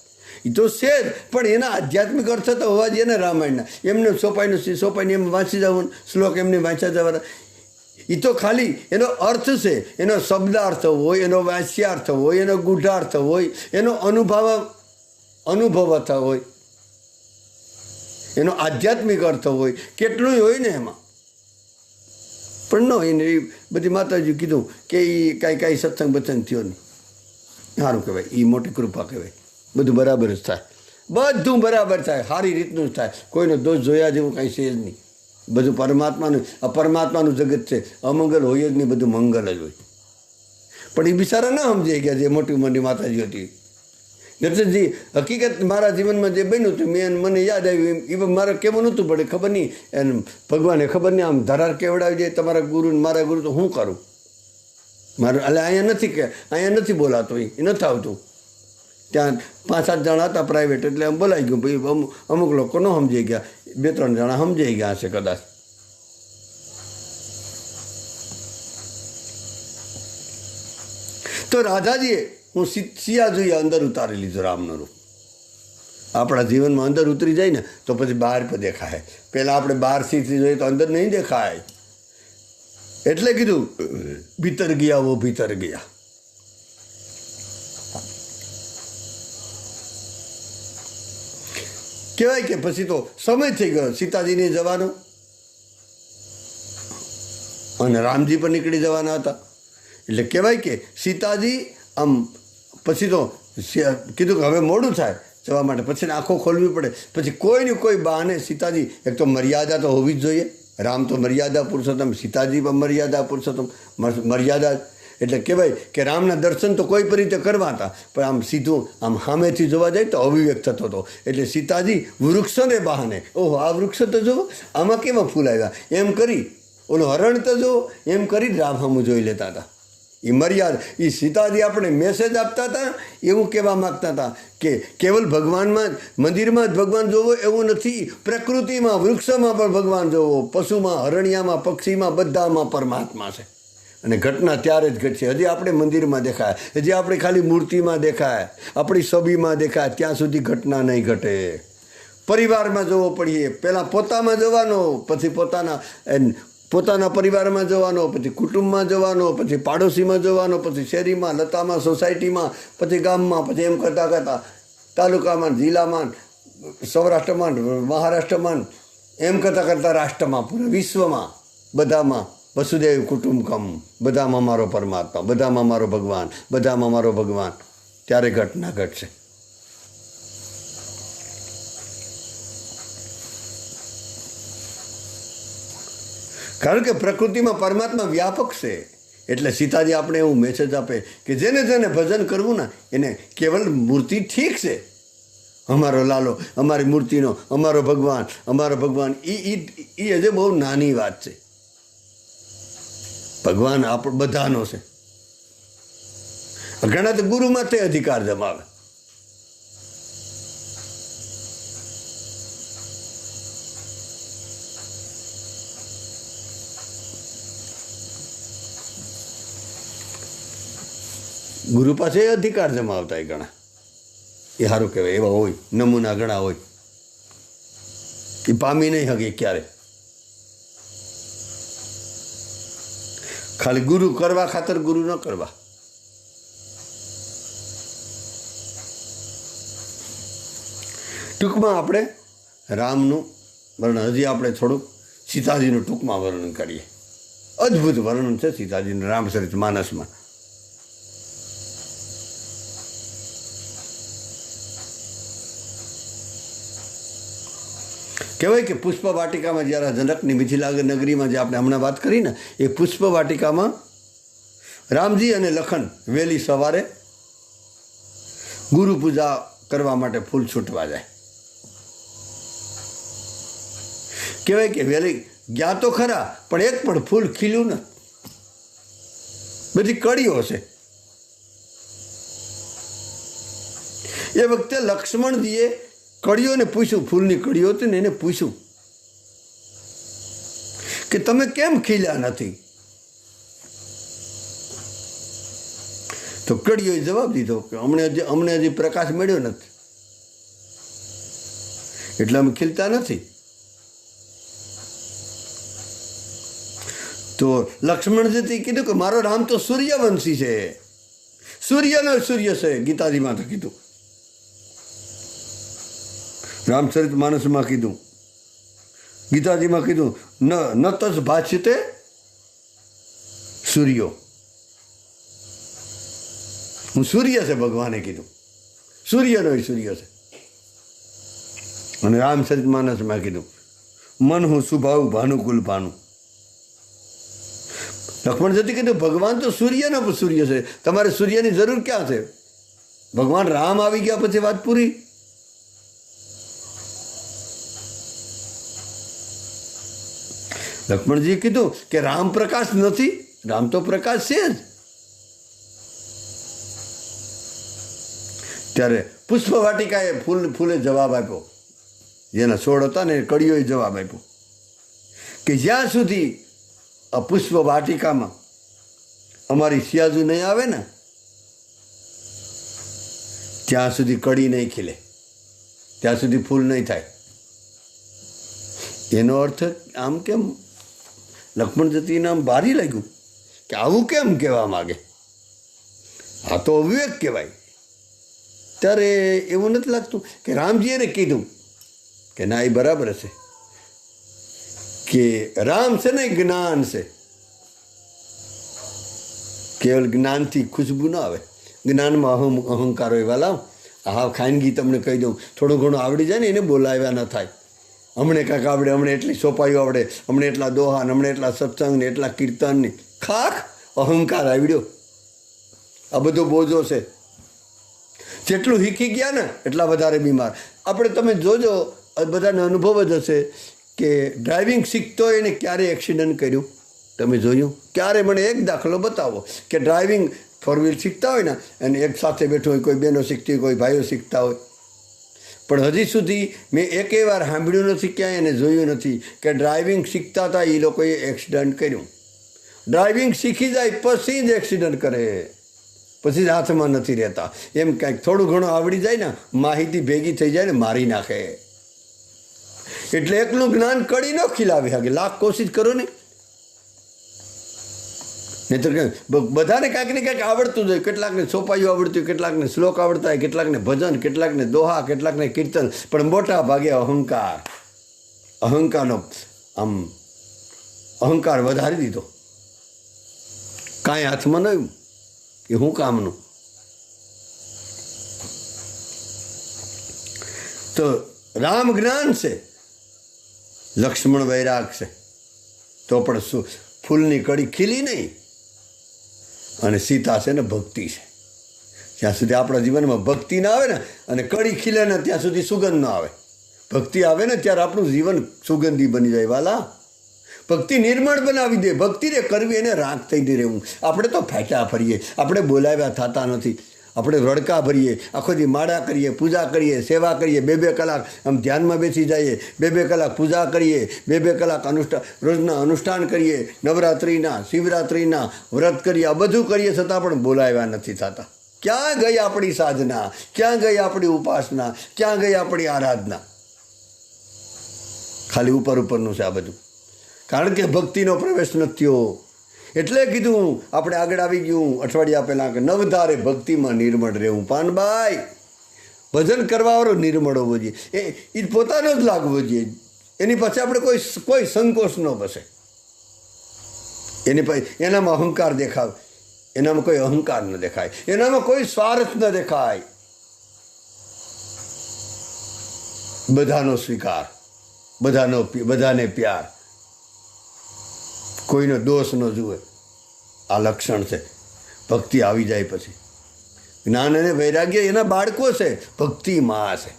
એ તો છે જ, પણ એના આધ્યાત્મિક અર્થ તો હોવા જોઈએ ને રામાયણના. એમને સોપાઈને એમ વાંચી જવાનું, શ્લોક એમને વાંચ્યા જવાના. એ તો ખાલી એનો અર્થ છે, એનો શબ્દાર્થ હોય, એનો વાચ્યાર્થ હોય, એનો ગૂઢાર્થ હોય, એનો અનુભવ હોય, એનો આધ્યાત્મિક અર્થ હોય, કેટલું હોય ને એમાં. પણ ન એને એ બધી માતાજી કીધું કે એ કાંઈ સત્સંગ બત્સંગ થયો નહીં. સારું કહેવાય, એ મોટી કૃપા કહેવાય. બધું બરાબર જ થાય, બધું બરાબર થાય, સારી રીતનું જ થાય. કોઈનો દોષ જોયા જેવું કાંઈ છે જ નહીં. બધું પરમાત્માનું જગત છે, અમંગલ હોય જ નહીં, બધું મંગલ જ હોય. પણ એ બિચારા ના સમજાઈ ગયા જે મોટી ઉંમરની માતાજી હતી. જે હકીકત મારા જીવનમાં જે બન્યું હતું, મને યાદ આવ્યું. એ મારે કેવું નહોતું પડે, ખબર નહીં એને ભગવાને ખબર નહીં આમ ધરાર કેવડાવી દે તમારા ગુરુ મારા ગુરુ, તો શું કરું મારે. એટલે અહીંયા નથી બોલાતો, એ નથી આવતું. ત્યાં 5-7 જણા હતા પ્રાઇવેટ, એટલે આમ બોલાઈ ગયું. ભાઈ અમુક લોકો ન સમજાઈ ગયા, 2-3 જણા સમજાઈ ગયા હશે કદાચ. તો રાધાજીએ હું સિયા જોઈએ અંદર ઉતારી લીધું રામનું રૂપ. આપણા જીવનમાં અંદર ઉતરી જાય ને તો પછી બહાર પણ દેખાય. પહેલાં આપણે બહારથી જોઈએ તો અંદર નહીં દેખાય. એટલે કીધું ભીતર ગયા વો ભીતર ગયા. કહેવાય કે પછી તો સમય થઈ ગયો સીતાજીને જવાનો, અને રામજી પણ નીકળી જવાના હતા. એટલે કહેવાય કે સીતાજી આમ પછી તો કીધું કે હવે મોડું થાય જવા માટે, પછી આંખો ખોલવી પડે. પછી કોઈને કોઈ બહાને સીતાજી, એક તો મર્યાદા તો હોવી જ જોઈએ. રામ તો મર્યાદા પુરુષોત્તમ, સીતાજી પણ મર્યાદા પુરુષોત્તમ, મર્યાદા. એટલે કહેવાય કે રામના દર્શન તો કોઈ પણ રીતે કરવા હતા, પણ આમ સીધું આમ સામેથી જોવા જાય તો અવિવેક થતો હતો. એટલે સીતાજી વૃક્ષોને બહાને, ઓહો આ વૃક્ષ તો જુઓ, આમાં કેવા ફૂલ આવ્યા, એમ કરી ઓલું હરણ તો જુઓ, એમ કરી રામ સામું જોઈ લેતા હતા. એ મર્યાદા, એ સીતાજી આપણે મેસેજ આપતા હતા, એવું કહેવા માગતા હતા કે કેવલ ભગવાનમાં જ, મંદિરમાં જ ભગવાન જોવો એવું નથી. પ્રકૃતિમાં, વૃક્ષોમાં પણ ભગવાન જોવો, પશુમાં, હરણિયામાં, પક્ષીમાં, બધામાં પરમાત્મા છે. અને ઘટના ત્યારે જ ઘટશે. હજી આપણે મંદિરમાં દેખાય, હજી આપણે ખાલી મૂર્તિમાં દેખાય, આપણી છબીમાં દેખાય, ત્યાં સુધી ઘટના નહીં ઘટે. પરિવારમાં જોવો પડીએ, પહેલાં પોતામાં જવાનો, પછી પોતાના પરિવારમાં જવાનો, પછી કુટુંબમાં જવાનો, પછી પાડોશીમાં જવાનો, પછી શેરીમાં, લતામાં, સોસાયટીમાં, પછી ગામમાં, પછી એમ કરતાં તાલુકામાં, જિલ્લામાં, સૌરાષ્ટ્રમાં, મહારાષ્ટ્રમાં, એમ કરતાં રાષ્ટ્રમાં, પૂરા વિશ્વમાં, બધામાં વસુદેવ કુટુંબકમ, બધામાં મારો પરમાત્મા, બધામાં મારો ભગવાન, બધામાં મારો ભગવાન. ત્યારે ઘટના ઘટશે. કારણ કે પ્રકૃતિમાં પરમાત્મા વ્યાપક છે. એટલે સીતાજી આપણે એવું મેસેજ આપે કે જેને ભજન કરવું ને એને કેવલ મૂર્તિ ઠીક છે, અમારો લાલો, અમારી મૂર્તિનો, અમારો ભગવાન, એ હજે બહુ નાની વાત છે. ભગવાન આપણો બધાનો છે. ઘણા તો ગુરુમાં તે અધિકાર જમાવે. ગુરુ પાસે અધિકાર જમાવતા એ ઘણા, એ સારું કહેવાય. એવા હોય નમૂના ઘણા હોય, એ પામી નહીં શકે ક્યારે. ખાલી ગુરુ કરવા ખાતર ગુરુ ન કરવા. ટૂંકમાં આપણે રામનું વર્ણન, હજી આપણે થોડુંક સીતાજીનું ટૂંકમાં વર્ણન કરીએ. અદ્ભુત વર્ણન છે સીતાજીનું રામચરિત માનસમાં. કહેવાય કે પુષ્પ વાટિકામાં જ્યારે જનકની મિથિલા નગરીમાં જે આપણે હમણાં વાત કરી ને, એ પુષ્પ વાટિકામાં રામજી અને લખન વહેલી સવારે ગુરુ પૂજા કરવા માટે ફૂલ છૂટવા જાય. કહેવાય કે વહેલી ગયા તો ખરા, પણ એક પણ ફૂલ ખીલ્યું ન, બધી કળીઓ છે. એ વખતે લક્ષ્મણજીએ કળીઓને પૂછ્યું, ફૂલની કળીઓ હતી ને એને પૂછ્યું કે તમે કેમ ખીલ્યા નથી? તો કળીઓએ જવાબ દીધો કે અમને હજી પ્રકાશ મળ્યો નથી એટલે અમે ખીલતા નથી. તો લક્ષ્મણજીએ કીધું કે મારો રામ તો સૂર્યવંશી છે, સૂર્યનો સૂર્ય છે. ગીતાજીમાં તો કીધું, રામચરિત માનસમાં કીધું, ગીતાજીમાં કીધું, ન તસ ભાષ્યતે સૂર્યો. હું સૂર્ય છે, ભગવાને કીધું સૂર્યનો સૂર્ય છે. અને રામચરિત માનસમાં કીધું, મન હું સુભાવ ભાનુકુલ ભાનુ. લક્ષ્મણજીએ કીધું ભગવાન તો સૂર્યનો સૂર્ય છે, તમારે સૂર્યની જરૂર ક્યાં છે? ભગવાન રામ આવી ગયા પછી વાત પૂરી. લક્ષ્મણજીએ કીધું કે રામ પ્રકાશ નથી, રામ તો પ્રકાશ છે જ. ત્યારે પુષ્પ વાટિકાએ ફૂલે જવાબ આપ્યો, જેના છોડ હતા ને કળીઓએ જવાબ આપ્યો કે જ્યાં સુધી આ પુષ્પ વાટિકામાં અમારી સિયાજુ નહીં આવે ને ત્યાં સુધી કળી નહીં ખીલે, ત્યાં સુધી ફૂલ નહીં થાય. એનો અર્થ આમ કેમ લક્ષ્મણજીને આમ ભારી લાગ્યું કે આવું કેમ કહેવા માગે, આ તો અવિવેક કહેવાય. ત્યારે એવું નથી લાગતું કે રામજીએ એને કીધું કે ના, એ બરાબર છે કે રામ છે ને જ્ઞાન છે, કેવલ જ્ઞાનથી ખુશ્બુ ન આવે, જ્ઞાનમાં અહંકાર હોય. વાલા હા ખાનગી તમને કહી દઉં, થોડું ઘણું આવડી જાય ને એને બોલાવ્યા ન થાય. હમણે કાંઈક આવડે, હમણે એટલી સોપાઈઓ આવડે, હમણે એટલા દોહા, હમણે એટલા સત્સંગ ને એટલા કીર્તનની ખાખ અહંકાર આવડ્યો. આ બધો બોજો છે. જેટલું શીખી ગયા ને એટલા વધારે બીમાર. આપણે તમે જોજો, બધાને અનુભવ જ હશે કે ડ્રાઇવિંગ શીખતો હોય એને ક્યારે એક્સિડન્ટ કર્યું તમે જોયું? ક્યારે મને એક દાખલો બતાવો કે ડ્રાઇવિંગ ફોર વ્હીલ શીખતા હોય ને અને એક સાથે બેઠો હોય, કોઈ બહેનો શીખતી હોય, કોઈ ભાઈઓ શીખતા હોય, પણ હજી સુધી મેં એકેય વાર સાંભળ્યું નથી, ક્યાંય એને જોયું નથી કે ડ્રાઇવિંગ શીખતા હતા એ લોકોએ એક્સિડન્ટ કર્યું. ડ્રાઇવિંગ શીખી જાય પછી જ એક્સિડન્ટ કરે, પછી જ હાથમાં નથી રહેતા. એમ કાંઈક થોડું ઘણું આવડી જાય ને, માહિતી ભેગી થઈ જાય ને મારી નાખે. એટલે એકલું જ્ઞાન કડી ન ખીલાવી શકે, લાખ કોશિશ કરો ને. નહીં તો બધાને કાંઈક ને કાંઈક આવડતું જ હોય. કેટલાકને ચોપાઈઓ આવડતી હોય, કેટલાકને શ્લોક આવડતા હોય, કેટલાકને ભજન, કેટલાકને દોહા, કેટલાકને કીર્તન, પણ મોટા ભાગે અહંકારનો આમ અહંકાર વધારી દીધો. કાંઈ હાથમાં નહીં, એ શું કામનું? તો રામ જ્ઞાન છે, લક્ષ્મણ વૈરાગ છે, તો પણ શું ફૂલની કળી ખીલી નહીં. અને સીતા છે ને ભક્તિ છે. જ્યાં સુધી આપણા જીવનમાં ભક્તિ ના આવે ને અને કળી ખીલે ને ત્યાં સુધી સુગંધ ન આવે. ભક્તિ આવે ને ત્યારે આપણું જીવન સુગંધી બની જાય. વાલા ભક્તિ નિર્મળ બનાવી દે. ભક્તિ રે કરવી એને રાગ થઈ દે રહેવું. આપણે તો ફાટ્યા ફરીએ, આપણે બોલાવ્યા થતા નથી, આપણે રડકા ભરીએ, આખો દી માળા કરીએ, પૂજા કરીએ, સેવા કરીએ, 2-2 કલાક આમ ધ્યાનમાં બેસી જઈએ, 2-2 કલાક પૂજા કરીએ, 2-2 કલાક રોજના અનુષ્ઠાન કરીએ, નવરાત્રિના, શિવરાત્રિના વ્રત કરીએ, આ બધું કરીએ છતાં પણ બોલાવ્યા નથી થતા. ક્યાં ગઈ આપણી સાધના, ક્યાં ગઈ આપણી ઉપાસના, ક્યાં ગઈ આપણી આરાધના? ખાલી ઉપર ઉપરનું છે આ બધું, કારણ કે ભક્તિનો પ્રવેશ નથી થયો. એટલે કીધું આપણે આગળ આવી ગયું અઠવાડિયા પહેલાં કે નવધારે ભક્તિમાં નિર્મળ રહેવું. પાનભાઈ, ભજન કરવાવાળો નિર્મળ હોવો જોઈએ, એ પોતાનો જ લાગવો જોઈએ. એની પછી આપણે કોઈ સંકોચ ન બસે. એની પછી એનામાં અહંકાર દેખાય, એનામાં કોઈ અહંકાર ન દેખાય, એનામાં કોઈ સ્વાર્થ ન દેખાય. બધાનો સ્વીકાર, બધાને પ્યાર, કોઈનો દોષ ન જુએ. આ લક્ષણ છે ભક્તિ આવી જાય પછી. જ્ઞાન અને વૈરાગ્ય એના બાળકો છે, ભક્તિ માં છે.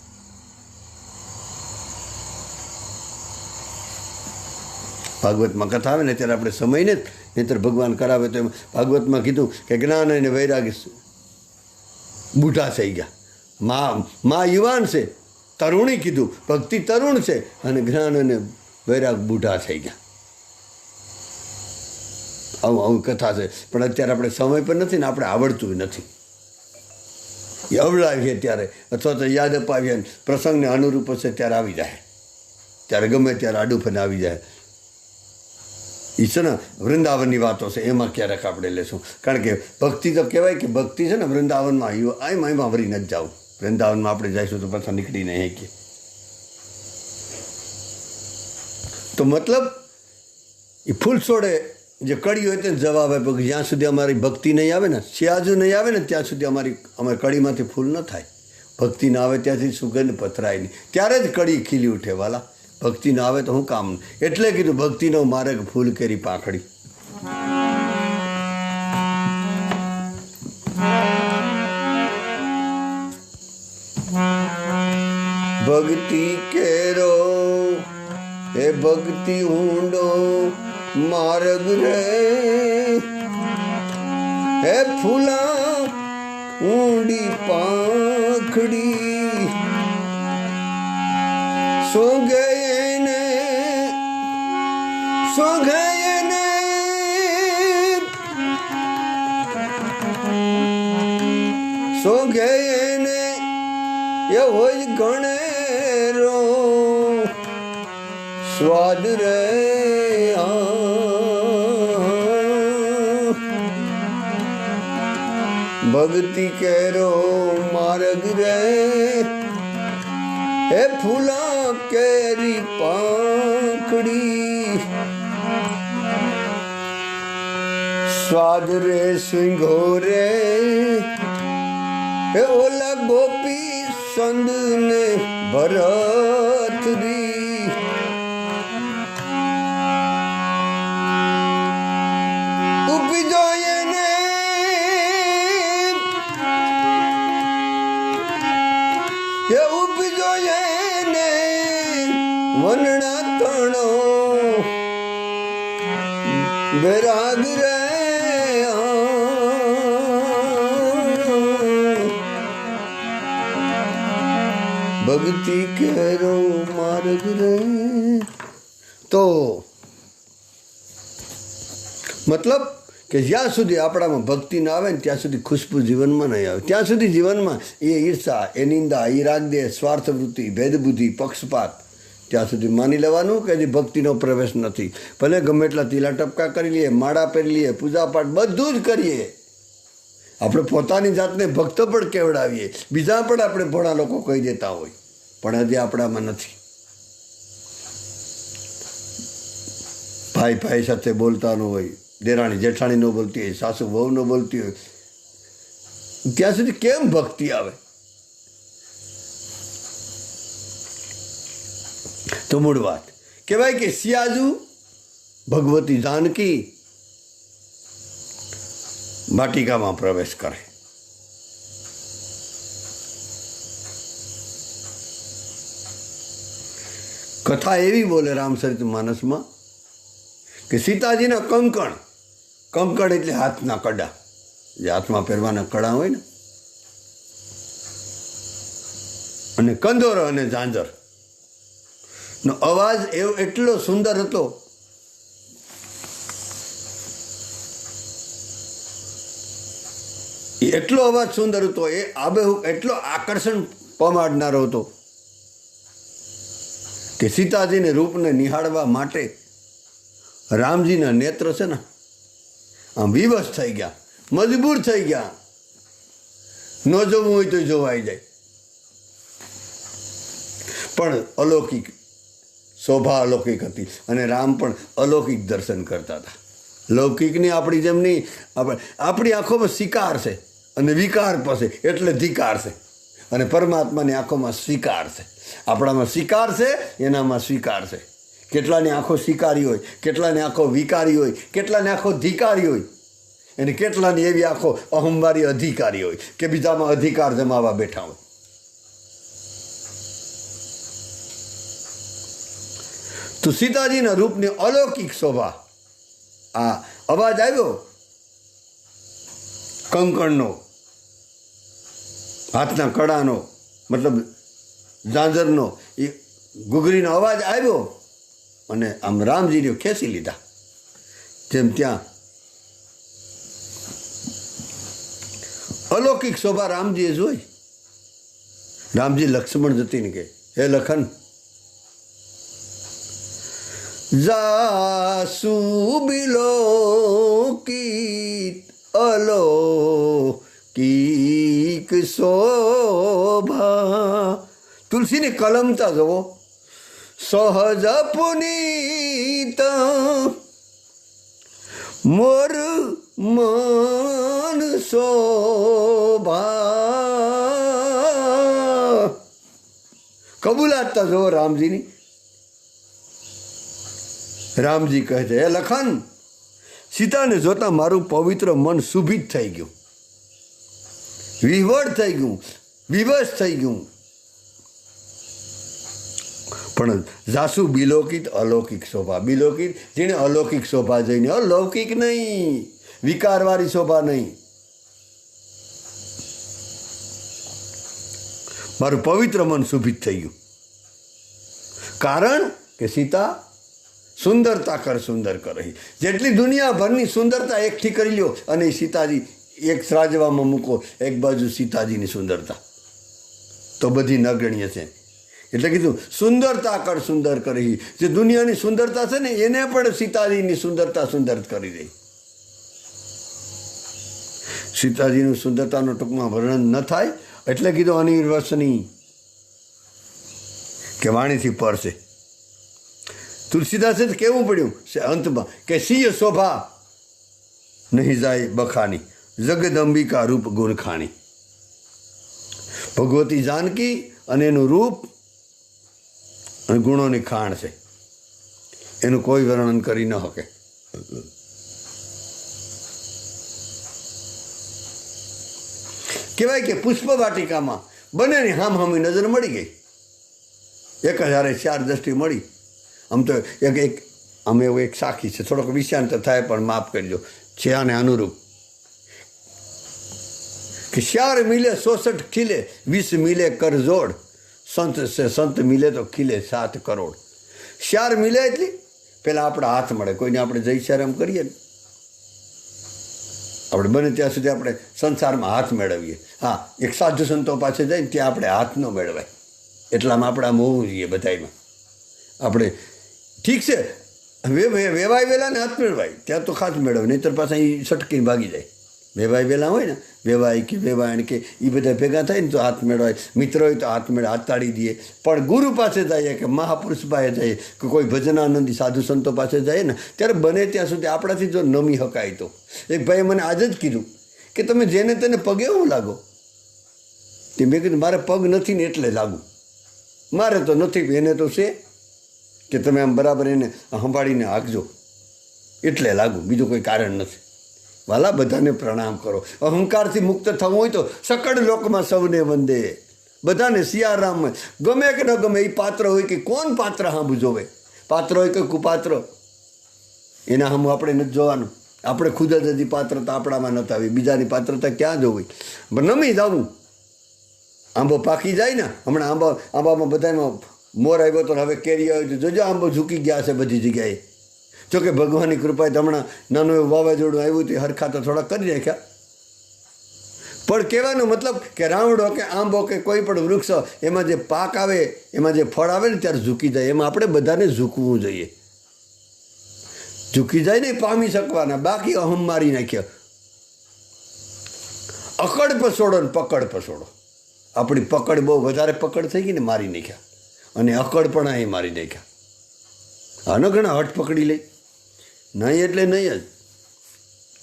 ભાગવતમાં કથા આવે ને ત્યારે આપણે સમયને નહીંતર ભગવાન કરાવે તો એમ ભાગવતમાં કીધું કે જ્ઞાન અને વૈરાગ્ય બુઢા થઈ ગયા. મા યુવાન છે, તરુણી કીધું, ભક્તિ તરુણ છે, અને જ્ઞાન અને વૈરાગ બુઢા થઈ ગયા. આવું કથા છે. પણ અત્યારે આપણે સમય પર નથી ને આપણે આવડતું નથી. એ અવળાવીએ ત્યારે અથવા તો યાદ અપાવીએ પ્રસંગને અનુરૂપ હશે ત્યારે આવી જાય, ત્યારે ગમે ત્યારે આડું ફને આવી જાય. એ છે ને વૃંદાવનની વાતો છે, એમાં ક્યારેક આપણે લેશું. કારણ કે ભક્તિ તો કહેવાય કે ભક્તિ છે ને વૃંદાવનમાં એમાં વરી નથી જવું. વૃંદાવનમાં આપણે જઈશું તો પાછા નીકળી નહીં શકીએ. તો મતલબ એ ફૂલ છોડે જે કડી હોય તેને જવાબ આપે કે જ્યાં સુધી અમારી ભક્તિ નહીં આવે ને, સ્યાજુ નહીં આવે ને, ત્યાં સુધી અમારી કડીમાંથી ફૂલ ન થાય. ભક્તિ ના આવે ત્યાંથી સુગંધ પથરાય નહીં, ત્યારે જ કડી ખીલી ઉઠે. વાલા, ભક્તિ ના આવે તો હું કામ. એટલે કીધું ભક્તિનો માર્ગ ફૂલ કેરી પાંખડી. ભક્તિ કેરો એ ભક્તિ ઊંડો માર્ગ રે, હે ફૂલા ઊંડી પાંખડી. સોંગે એને એ હોય ગણેરો સ્વાદ રે. ભક્તિ કેરો માર્ગ રે, હે ફૂલા કેરી પાંખડી. સ્વાદ રે સિંઘો રે, હે ઓલા ગોપી સંદ ને ભરત રી. ઉપજો એને વનણા તણો વૈરાગ રે. ભક્તિ કેરો માર્ગ રે. તો મતલબ કે જ્યાં સુધી આપણામાં ભક્તિ ના આવે ને ત્યાં સુધી ખુશ્બુ જીવનમાં નહીં આવે. ત્યાં સુધી જીવનમાં એ ઈર્ષા, એ નિંદા, એ રાગદેહ, સ્વાર્થવૃત્તિ, ભેદબુદ્ધિ, પક્ષપાત, ત્યાં સુધી માની લેવાનું કે હજી ભક્તિનો પ્રવેશ નથી. ભલે ગમે એટલા તીલા ટપકા કરી લઈએ, માળા પહેરી લઈએ, પૂજાપાઠ બધું જ કરીએ, આપણે પોતાની જાતને ભક્ત પણ કેવડાવીએ, બીજા પણ આપણે ભણા લોકો કહી દેતા હોય, પણ હજી આપણામાં નથી. ભાઈ સાથે બોલતા ન હોય, દેરાણી જેઠાણી ન બોલતી હોય, સાસુ વહુ ન બોલતી હોય, ત્યાં સુધી કેમ ભક્તિ આવે? તો મૂળ વાત કહેવાય કે સિયાજુ ભગવતી જાનકી વાટિકામાં પ્રવેશ કરે. કથા એવી બોલે રામચરિત માનસમાં કે સીતાજીના કંકણ એટલે હાથના કડા, જે હાથમાં પહેરવાના કડા હોય ને, અને કંદોરો અને ઝાંઝર નો અવાજ એવો એટલો સુંદર હતો એટલો અવાજ સુંદર હતો, એ આબેહૂબ એટલો આકર્ષણ પમાડનારો હતો કે સીતાજીને રૂપને નિહાળવા માટે રામજીના નેત્ર છે ને આમ વિવશ થઈ ગયા, મજબૂર થઈ ગયા. ન જોવું હોય તો જોવાઈ જાય. પણ અલૌકિક શોભા અલૌકિક હતી અને રામ પણ અલૌકિક દર્શન કરતા હતા. લૌકિકની આપણી જેમ નહીં, આપણી આંખોમાં શિકાર છે અને વિકાર પાસે એટલે ધિકાર છે, અને પરમાત્માની આંખોમાં સ્વીકાર છે. આપણામાં શિકાર છે, એનામાં સ્વીકાર છે. કેટલાની આંખો શિકારી હોય, કેટલાની આંખો વિકારી હોય, કેટલાની આંખો ધિકારી હોય, અને કેટલાની એવી આંખો અહંવારી અધિકારી હોય કે બીજામાં અધિકાર જમાવા બેઠા હોય. તો સીતાજીના રૂપની અલૌકિક શોભા. આ અવાજ આવ્યો કંકણનો, હાથના કડાનો, મતલબ ઝાંઝરનો, એ ઘૂઘરીનો અવાજ આવ્યો અને આમ રામજીને ખેંચી લીધા. જેમ ત્યાં અલૌકિક શોભા રામજીએ જોઈ. રામજી લક્ષ્મણ જતીને કહે, હે લખન, જાસુ બિલોકિત અલૌકિક શોભા. તુલસીની કલમતા જુઓ, સહજ પુનીત મોર મન શોભા. કબૂલાતતા જુઓ રામજીની. રામજી કહે છે, હે લખન, સીતાને જોતા મારું પવિત્ર મન શુભિત થઈ ગયું, વિહવળ થઈ ગયું, વિવશ થઈ ગયું. પણ જાસુ બિલોકિત અલૌકિક શોભા. બિલોકિત જેને અલૌકિક શોભા જોઈને, અલૌકિક નહીં, વિકારવાળી શોભા નહીં. મારું પવિત્ર મન શુભિત થઈ ગયું. કારણ કે સીતા સુંદરતા કર સુંદર કરી. જેટલી દુનિયાભરની સુંદરતા એકઠી કરી લ્યો અને સીતાજી એક શ્રાજવામાં મૂકો, એક બાજુ સીતાજીની સુંદરતા તો બધી નગણ્ય છે. એટલે કીધું સુંદરતા કર સુંદર કરી. જે દુનિયાની સુંદરતા છે ને એને પણ સીતાજીની સુંદરતા સુંદર કરી દે. સીતાજીની સુંદરતાનું ટૂંકમાં વર્ણન ન થાય એટલે કીધું અનિર્વસની, કે વાણીથી પર છે. તુલસીદાસે કેવું પડ્યું અંતમાં કે સિંહ શોભા નહીં જાય બખાની, જગદંબિકા રૂપ ગુણખાણી. ભગવતી જાનકી અને એનું રૂપ અને ગુણોની ખાણ છે, એનું કોઈ વર્ણન કરી ન શકે. કહેવાય કે પુષ્પ વાટિકામાં બંનેની હામહામી નજર મળી ગઈ. એક હજારે ચાર દ્રષ્ટિ મળી. આમ તો અમે એવું એક સાખી છે, થોડોક વિષયાંતર થાય પણ માફ કરજો, છે આને અનુરૂપ કે 4 મિલે 66 ખીલે, 20 મિલે કર જોડ, સંત છે સંત મિલે તો ખીલે 7 કરોડ. 4 મિલે એટલી પહેલાં આપણા હાથ મળે. કોઈને આપણે જય શ્યારામ કરીએ ને, આપણે બને ત્યાં સુધી આપણે સંસારમાં હાથ મેળવીએ. હા, એક સાધુ સંતો પાસે જઈને ત્યાં આપણે હાથ ન મેળવાય, એટલામાં આપણે આમ હોવું જોઈએ બધામાં. આપણે ઠીક છે, વેવાય વેલાને હાથ મેળવાય ત્યાં તો ખાસ મેળવે, નહીંતર પાછા એ સટકીને ભાગી જાય. વેવાય વેલા હોય ને, વેવાય કે વેવાયણ કે એ બધા ભેગા થાય ને તો હાથ મેળવાય. મિત્ર હોય તો હાથ મેળવે, હાથ તાળી દઈએ. પણ ગુરુ પાસે જઈએ કે મહાપુરુષ પાસે જઈએ કે કોઈ ભજનાનંદી સાધુ સંતો પાસે જાય ને, ત્યારે બને ત્યાં સુધી આપણાથી જો નમી શકાય તો. એક ભાઈએ મને આજે જ કીધું કે તમે જેને તેને પગે એવું લાગો. તે મેં કીધું મારે પગ નથી ને એટલે લાગુ, મારે તો નથી, એને તો છે કે તમે આમ બરાબર એને સંભાળીને હાંકજો એટલે લાગુ, બીજું કોઈ કારણ નથી. વાલા, બધાને પ્રણામ કરો. અહંકારથી મુક્ત થવું હોય તો સકળ લોકમાં સૌને વંદે. બધાને સિયારામ ગમે કે ન ગમે, એ પાત્ર હોય કે કોણ પાત્ર હાંભું જોવે, પાત્ર હોય કે કુપાત્ર, એના હામું આપણે નથી જોવાનું. આપણે ખુદ જ હજી પાત્રતા આપણામાં નથી આવી, બીજાની પાત્રતા ક્યાં જોવી? નમી જવું. આંબો પાકી જાય ને, હમણાં આંબામાં બધામાં મોર આવ્યો તો હવે કેરી આવ્યો તો જોજો આંબો ઝૂકી ગયા છે બધી જગ્યાએ. જોકે ભગવાનની કૃપાએ હમણાં નાનું એવું વાવાઝોડું આવ્યું હતું, હરખા તો થોડા કરી રાખ્યા, પણ કહેવાનો મતલબ કે રાવણો કે આંબો કે કોઈ પણ વૃક્ષ એમાં જે પાક આવે, એમાં જે ફળ આવે ને ત્યારે ઝૂકી જાય. એમાં આપણે બધાને ઝૂકવું જોઈએ. ઝૂકી જાય નહીં પામી શકવાના, બાકી અહમ મારી નાખ્યો. અકડ પસોડો ને પકડ પસોડો. આપણી પકડ બહુ વધારે પકડ થઈ ગઈ ને મારી નાખ્યા, અને અકડ પણ અહીં મારી નાખ્યા. આનો ઘણા હઠ પકડી લે. નહીં એટલે નહીં જ.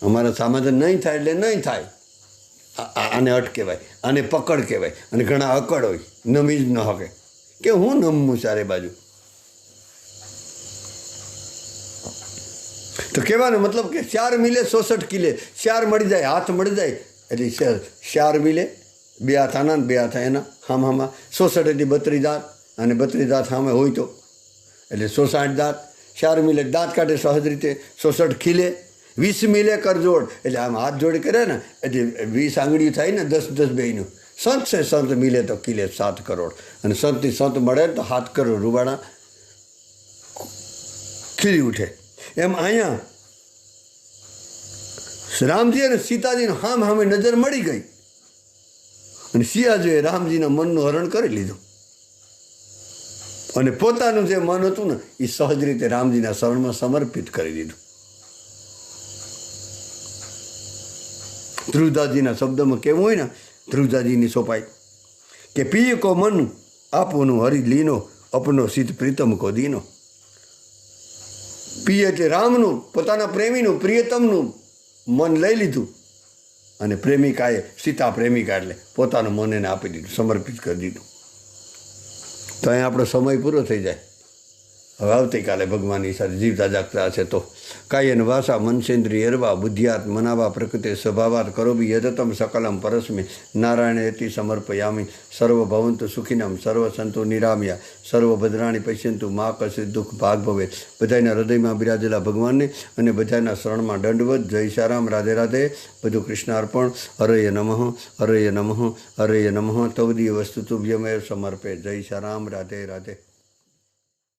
અમારા સામાજિક નહીં થાય એટલે નહીં થાય. આને અટ કહેવાય, આને પકડ કહેવાય. અને ઘણા અકડ હોય, નમી જ ન શકે કે હું નમવું ચારે બાજુ. તો કહેવાનો મતલબ કે 4 મિલે 66 કિલે. 4 મળી જાય, હાથ મળી જાય એટલે 4 મિલે. 2 હાથ આના ને 2 હાથ એના, હામાં 66 એટલે 32 દાંત, અને 32 દાંત સામે હોય તો એટલે 66 દાંત. 4 મિલે દાંત કાઢે સહજ રીતે. 66 ખીલે. 20 મિલે કરજોડ એટલે આમ હાથ જોડી કરે ને એટલે 20 આંગળીઓ થાય ને, 10 બેયનું. સંત છે સંત મિલે તો કિલે 7 કરોડ. અને સંતથી સંત મળે તો 7 કરોડ રૂવાણા ખીલી ઉઠે. એમ અહીંયા રામજી અને સીતાજીને સામે નજર મળી ગઈ, અને સિયાજીએ રામજીના મનનું હરણ કરી લીધું, અને પોતાનું જે મન હતું ને એ સહજ રીતે રામજીના શરણમાં સમર્પિત કરી દીધું. ધ્રુવદાસજીના શબ્દમાં કેવું હોય ને, ધ્રુવદાસજીની સોપાઈ કે પિય કો મન આપોનું હરિ લીનો, અપનો સિદ્ધ પ્રીતમ કો દીનો. પિય એટલે રામનું, પોતાના પ્રેમીનું, પ્રિયતમનું મન લઈ લીધું, અને પ્રેમિકાએ, સીતા પ્રેમિકા એટલે પોતાનું મન એને આપી દીધું, સમર્પિત કરી દીધું. તો અહીંયા આપણો સમય પૂરો થઈ જાય. હવે આવતીકાલે ભગવાનની સાથે જીવતા જાગતા હશે તો કાયન વાસા મનસેન્દ્રિય એરવા બુદ્ધિયાત મનાવા પ્રકૃતિ સ્વભાવાત કરોબી યદતમ સકલમ પરસ્મે નારાયણ એતિ સમર્પયામી. સર્વ ભવંતુ સુખિનમ સર્વ સંતો નિરામ્યા સર્વ ભદ્રાણી પશ્યંતુ મા કશ્ચિત દુઃખ ભાગ ભવે. બધાના હૃદયમાં બિરાજેલા ભગવાનને અને બધાના શરણમાં દંડવત. જય શારામ, રાધે રાધે. બધું કૃષ્ણ અર્પણ. હરય નમઃ, હરય નમઃ, હરય નમઃ. તવદીય વસ્તુ તુભ્યમેવ સમર્પે. જય શારામ, રાધે રાધે.